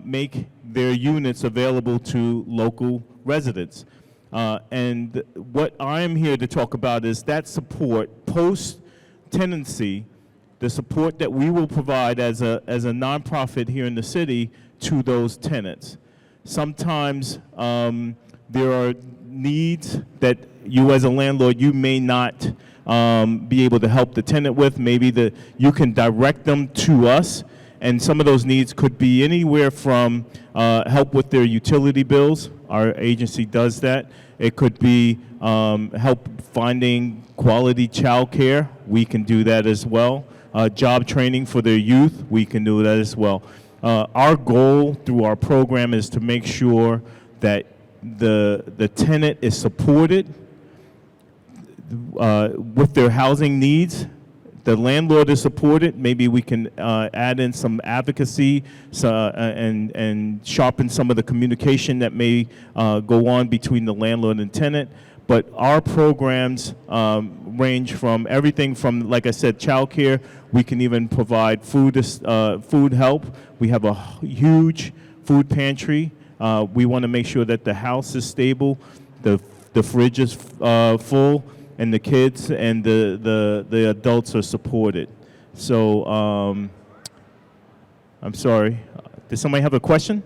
make their units available to local residents. And what I'm here to talk about is that support post-tenancy, the support that we will provide as a nonprofit here in the city to those tenants. Sometimes there are needs that you as a landlord, you may not be able to help the tenant with. Maybe you can direct them to us, and some of those needs could be anywhere from help with their utility bills. Our agency does that. It could be help finding quality childcare. We can do that as well. Job training for their youth. We can do that as well. Our goal through our program is to make sure that the tenant is supported with their housing needs. The landlord is supported. Maybe we can add in some advocacy and sharpen some of the communication that may go on between the landlord and tenant. But our programs range from everything from, like I said, childcare. We can even provide food help. We have a huge food pantry. We want to make sure that the house is stable, the fridge is full, and the kids and the adults are supported. So I'm sorry. Did somebody have a question?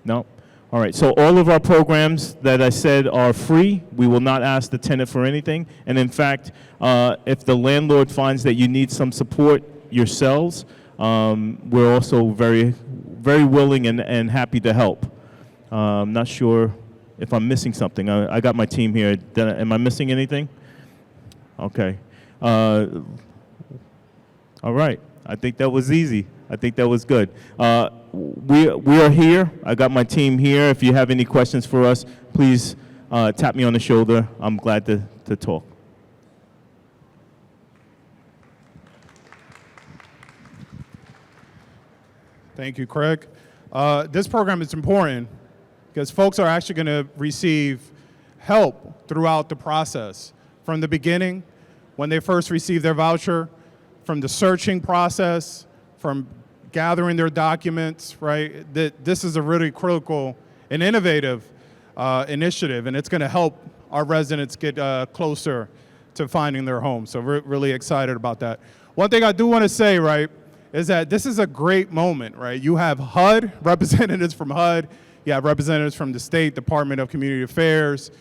No? All right. So all of our programs that I said are free. We will not ask the tenant for anything. And in fact, if the landlord finds that you need some support yourselves, we're also very, very willing and happy to help. I'm not sure if I'm missing something. I got my team here. Am I missing anything? Okay. All right. I think that was easy. I think that was good. We are here. I got my team here. If you have any questions for us, please tap me on the shoulder. I'm glad to talk. Thank you, Craig. This program is important because folks are actually going to receive help throughout the process, from the beginning, when they first receive their voucher, from the searching process, from gathering their documents, right? This is a really critical and innovative initiative, and it's going to help our residents get closer to finding their home. So we're really excited about that. One thing I do want to say, right, is that this is a great moment, right? You have HUD, representatives from HUD, you have representatives from the State Department of Community Affairs,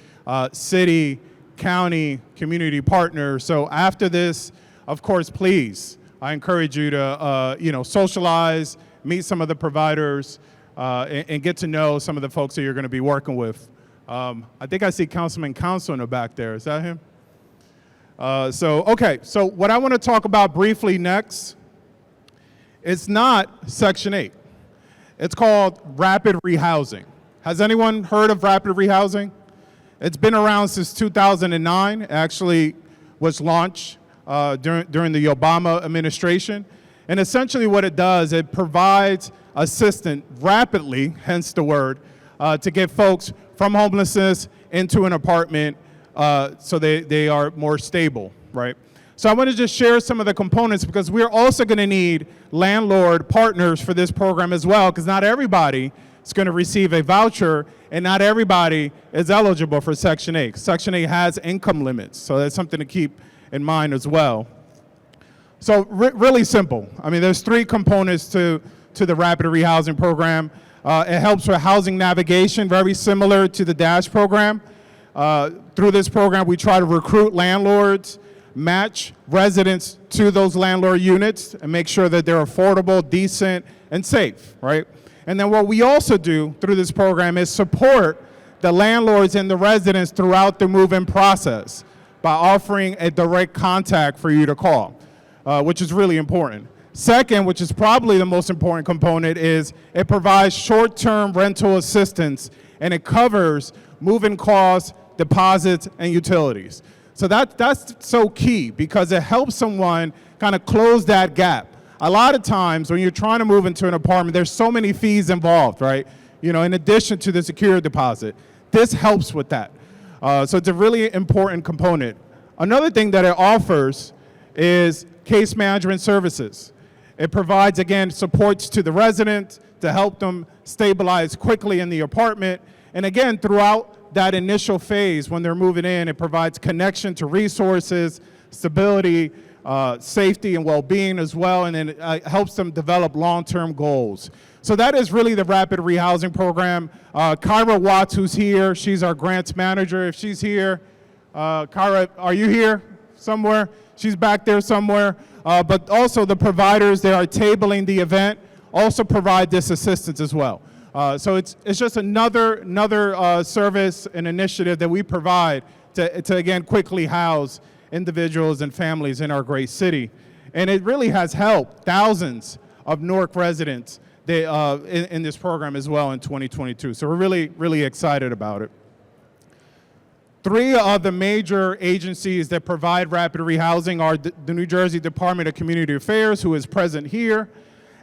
city, county, community partners. So after this, of course, please, I encourage you to socialize, meet some of the providers, and get to know some of the folks that you're going to be working with. I think I see Councilman Council in the back there. Is that him? So what I want to talk about briefly next, it's not Section 8. It's called rapid rehousing. Has anyone heard of rapid rehousing? It's been around since 2009. It actually was launched during the Obama administration. And essentially what it does, it provides assistance rapidly, hence the word, to get folks from homelessness into an apartment so they are more stable, right? So I want to just share some of the components because we're also going to need landlord partners for this program as well, because not everybody is going to receive a voucher and not everybody is eligible for Section 8. Section 8 has income limits, so that's something to keep in mind as well. So really simple. I mean, there's three components to the rapid rehousing program. It helps with housing navigation, very similar to the DASH program. Through this program, we try to recruit landlords, match residents to those landlord units, and make sure that they're affordable, decent, and safe, right? And then what we also do through this program is support the landlords and the residents throughout the move-in process by offering a direct contact for you to call, which is really important. Second, which is probably the most important component, is it provides short-term rental assistance, and it covers move-in costs, deposits, and utilities. So that's so key because it helps someone kind of close that gap. A lot of times when you're trying to move into an apartment, there's so many fees involved, right? You know, in addition to the security deposit. This helps with that. So it's a really important component. Another thing that it offers is case management services. It provides, again, supports to the resident to help them stabilize quickly in the apartment. And again, throughout that initial phase when they're moving in, it provides connection to resources, stability, safety, and well-being as well, and then it helps them develop long-term goals. So that is really the rapid rehousing program. Kyra Watts, who's here, she's our grants manager. If she's here, Kyra, are you here somewhere? She's back there somewhere. But also the providers that are tabling the event also provide this assistance as well. So it's just another service and initiative that we provide to again quickly house individuals and families in our great city. And it really has helped thousands of Newark residents in this program as well in 2022. So we're really excited about it. Three of the major agencies that provide rapid rehousing are the New Jersey Department of Community Affairs, who is present here,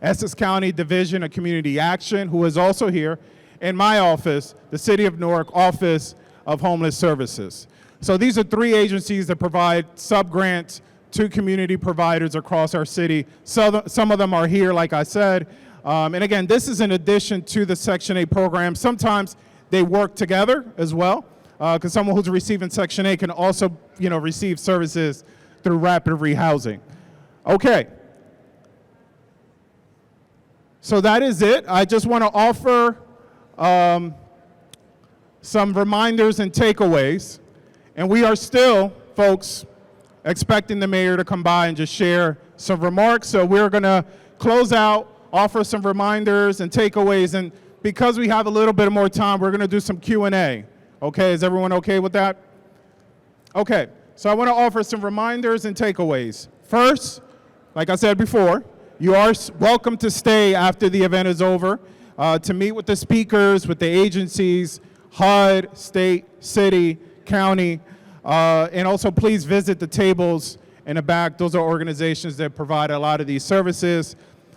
Essex County Division of Community Action, who is also here, and my office, the City of Newark Office of Homeless Services. So these are three agencies that provide sub-grants to community providers across our city. So some of them are here, like I said. And again, this is in addition to the Section 8 program. Sometimes they work together as well, because someone who's receiving Section 8 can also, receive services through rapid rehousing. Okay. So that is it. I just want to offer some reminders and takeaways. And we are still, folks, expecting the mayor to come by and just share some remarks. So we're going to close out, offer some reminders and takeaways. And because we have a little bit more time, we're going to do some Q&A. Okay, is everyone okay with that? Okay, so I want to offer some reminders and takeaways. First, like I said before, you are welcome to stay after the event is over to meet with the speakers, with the agencies, HUD, state, city, county, and also please visit the tables in the back. Those are organizations that provide a lot of these services.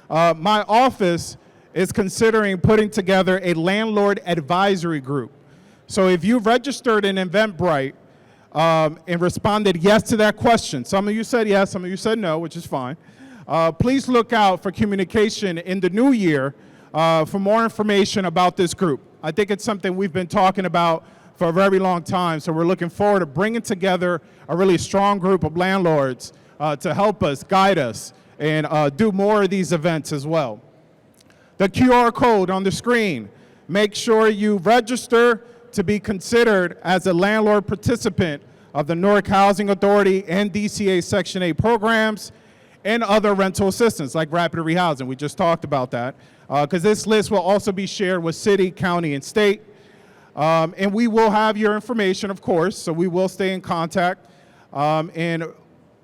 My office is considering putting together a landlord advisory group. So if you registered in Eventbrite and responded yes to that question, some of you said yes, some of you said no, which is fine. Please look out for communication in the new year for more information about this group. I think it's something we've been talking about for a very long time, so we're looking forward to bringing together a really strong group of landlords to help us, guide us, and do more of these events as well. The QR code on the screen, make sure you register to be considered as a landlord participant of the Newark Housing Authority and DCA Section 8 programs and other rental assistance like rapid rehousing. We just talked about that, because this list will also be shared with city, county, and state. And we will have your information, of course, so we will stay in contact. And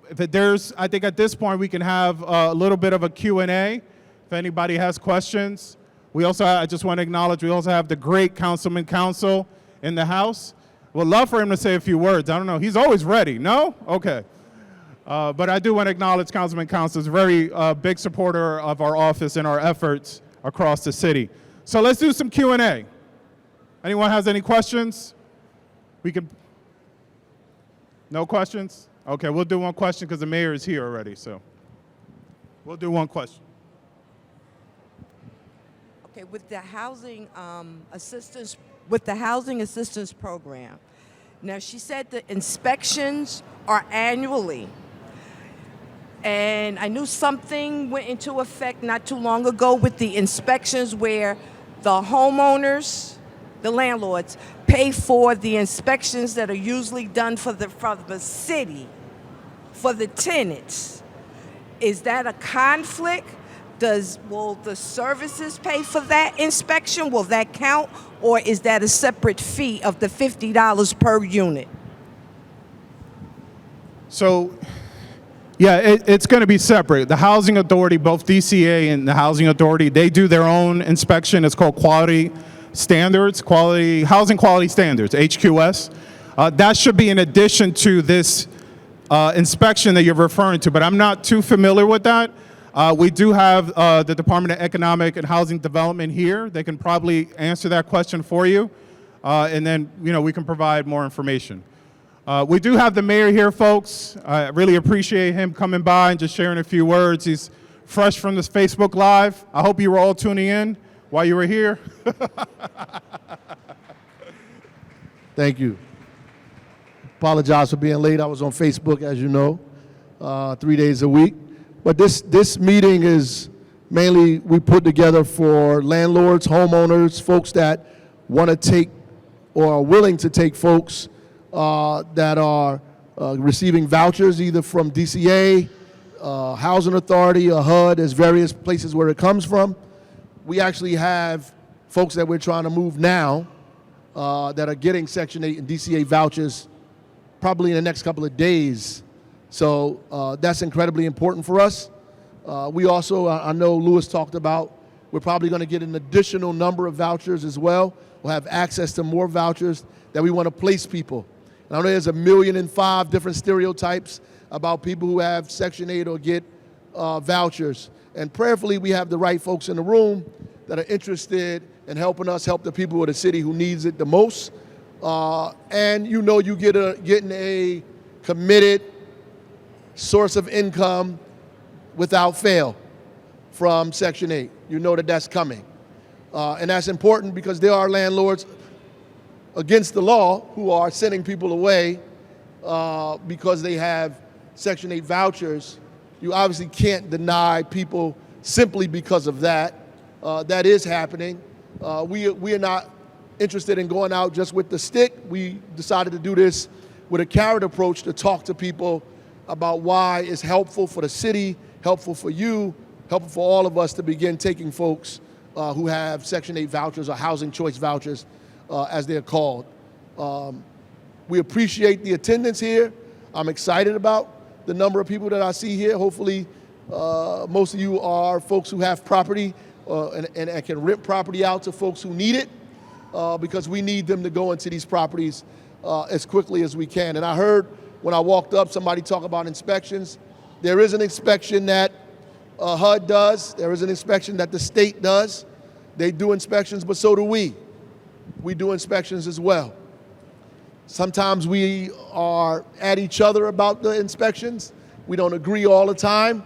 if there's, I think at this point we can have a little bit of a Q&A if anybody has questions. We also, I just want to acknowledge, we also have the great Councilman Council in the House. We'd love for him to say a few words. I don't know, he's always ready, no? Okay. But I do want to acknowledge Councilman Council is a very big supporter of our office and our efforts across the city. So let's do some Q&A. Anyone has any questions? We can, no questions? Okay, we'll do one question because the mayor is here already, so we'll do one question. Okay, with the housing assistance program, now she said the inspections are annually, and I knew something went into effect not too long ago with the inspections where the homeowners, the landlords, pay for the inspections that are usually done for the city, for the tenants. Is that a conflict? Will the services pay for that inspection? Will that count? Or is that a separate fee of the $50 per unit? So, yeah, it's going to be separate. The Housing Authority, both DCA and the Housing Authority, they do their own inspection. It's called Quality Standards, Housing Quality Standards, HQS. That should be in addition to this inspection that you're referring to, but I'm not too familiar with that. We do have the Department of Economic and Housing Development here. They can probably answer that question for you, and then we can provide more information. We do have the mayor here, folks. I really appreciate him coming by and just sharing a few words. He's fresh from this Facebook Live. I hope you were all tuning in while you were here. Thank you. Apologize for being late. I was on Facebook, as you know, 3 days a week. But this meeting is mainly we put together for landlords, homeowners, folks that want to take or are willing to take folks that are receiving vouchers either from DCA, Housing Authority, or HUD. There's various places where it comes from. We actually have folks that we're trying to move now that are getting Section 8 and DCA vouchers probably in the next couple of days. So that's incredibly important for us. We also, I know Louis talked about, we're probably going to get an additional number of vouchers as well. We'll have access to more vouchers that we want to place people. And I know there's 1.5 million different stereotypes about people who have Section 8 or get vouchers. And prayerfully, we have the right folks in the room that are interested in helping us help the people of the city who needs it the most. And you getting a committed source of income without fail from Section 8. You know that that's coming. And that's important because there are landlords against the law who are sending people away because they have Section 8 vouchers. You obviously can't deny people simply because of that. That is happening. We are not interested in going out just with the stick. We decided to do this with a carrot approach to talk to people about why it's helpful for the city, helpful for you, helpful for all of us to begin taking folks who have Section 8 vouchers or housing choice vouchers, as they're called. We appreciate the attendance here. I'm excited about the number of people that I see here. Hopefully, most of you are folks who have property and can rent property out to folks who need it, because we need them to go into these properties as quickly as we can. And I heard when I walked up somebody talk about inspections. There is an inspection that HUD does. There is an inspection that the state does. They do inspections, but so do we. We do inspections as well. Sometimes we are at each other about the inspections. We don't agree all the time,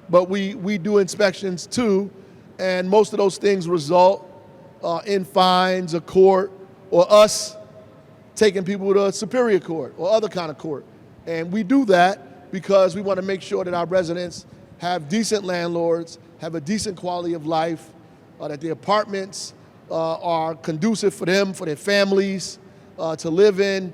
but we do inspections too, and most of those things result in fines, a court, or us taking people to a superior court or other kind of court. And we do that because we want to make sure that our residents have decent landlords, have a decent quality of life, that the apartments are conducive for them, for their families to live in.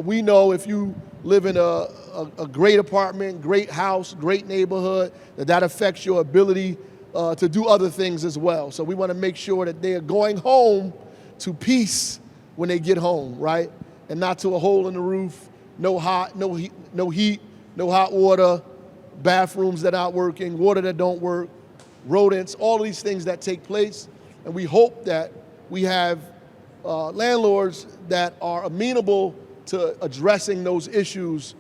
We know if you live in a great apartment, great house, great neighborhood, that affects your ability to do other things as well. So we want to make sure that they are going home to peace when they get home, right? And not to a hole in the roof, no heat, no hot water, bathrooms that aren't working, water that don't work, rodents, all of these things that take place. And we hope that we have landlords that are amenable to addressing those issues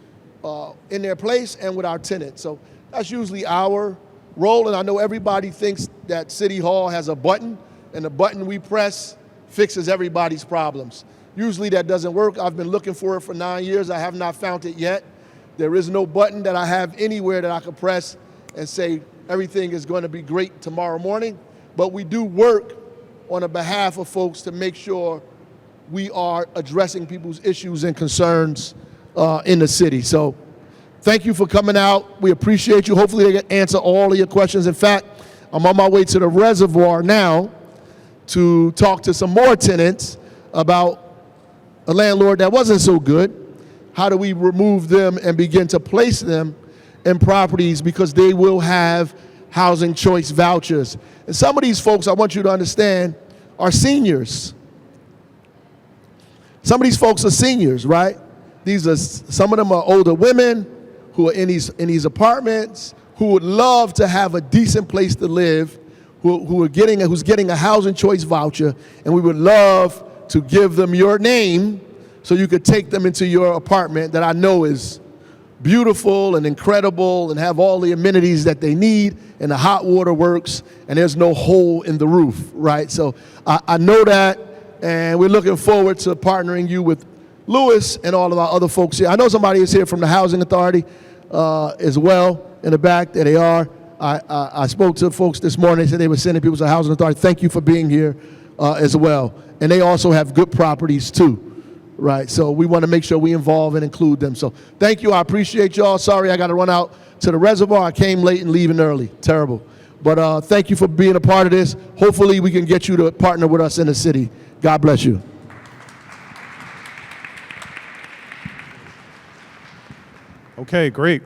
in their place and with our tenants. So that's usually our role, and I know everybody thinks that City Hall has a button, and the button we press fixes everybody's problems. Usually that doesn't work. I've been looking for it for 9 years. I have not found it yet. There is no button that I have anywhere that I could press and say everything is going to be great tomorrow morning, but we do work on the behalf of folks to make sure we are addressing people's issues and concerns in the city. So thank you for coming out. We appreciate you. Hopefully they can answer all of your questions. In fact, I'm on my way to the reservoir now to talk to some more tenants about a landlord that wasn't so good. How do we remove them and begin to place them in properties because they will have housing choice vouchers. And some of these folks, I want you to understand, are seniors. Some of these folks are seniors, right? Some of them are older women who are in these apartments, who would love to have a decent place to live, who's getting a housing choice voucher, and we would love to give them your name so you could take them into your apartment that I know is beautiful and incredible and have all the amenities that they need, and the hot water works, and there's no hole in the roof, right? So I know that, and we're looking forward to partnering you with Lewis and all of our other folks here. I know somebody is here from the Housing Authority as well in the back. There they are. I spoke to folks this morning. They said they were sending people to the Housing Authority. Thank you for being here as well. And they also have good properties too, right? So we want to make sure we involve and include them. So thank you. I appreciate y'all. Sorry I got to run out to the reservoir. I came late and leaving early. Terrible. But thank you for being a part of this. Hopefully we can get you to partner with us in the city. God bless you. Okay, great.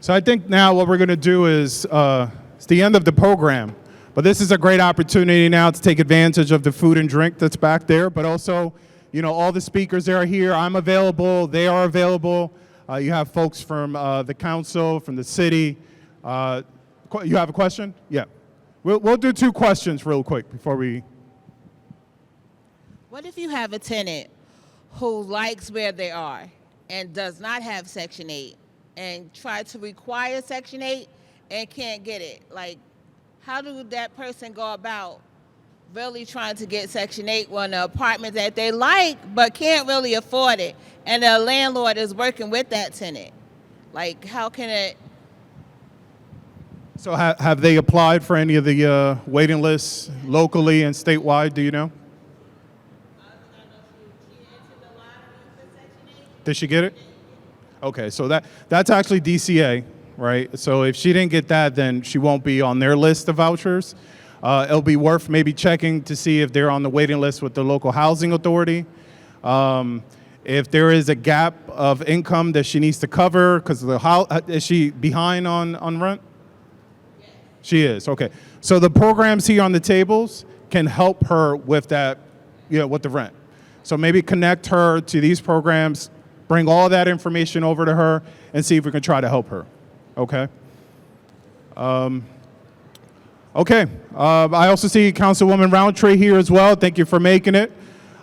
So I think now what we're going to do is, it's the end of the program, but this is a great opportunity now to take advantage of the food and drink that's back there, but also, you know, all the speakers that are here, I'm available, they are available. You have folks from the council, from the city. You have a question? Yeah. We'll do 2 questions real quick before we. What if you have a tenant who likes where they are and does not have Section 8 and try to require Section 8 and can't get it? Like, how do that person go about really trying to get Section 8 on an apartment that they like but can't really afford it, and the landlord is working with that tenant? Like, how can it? So have they applied for any of the waiting lists locally and statewide, do you know? Did she get it? Okay, so that's actually DCA, right? So if she didn't get that, then she won't be on their list of vouchers. It'll be worth maybe checking to see if they're on the waiting list with the local housing authority. If there is a gap of income that she needs to cover, because is she behind on rent? Yes. She is, okay. So the programs here on the tables can help her with that, you know, with the rent. So maybe connect her to these programs, bring all that information over to her, and see if we can try to help her, okay? I also see Councilwoman Roundtree here as well. Thank you for making it.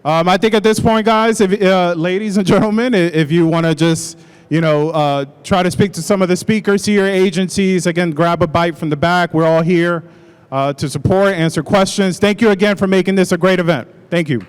I think at this point, guys, if, ladies and gentlemen, if you want to just, you know, try to speak to some of the speakers here, agencies, again, grab a bite from the back. We're all here. to support, answer questions. Thank you again for making this a great event. Thank you.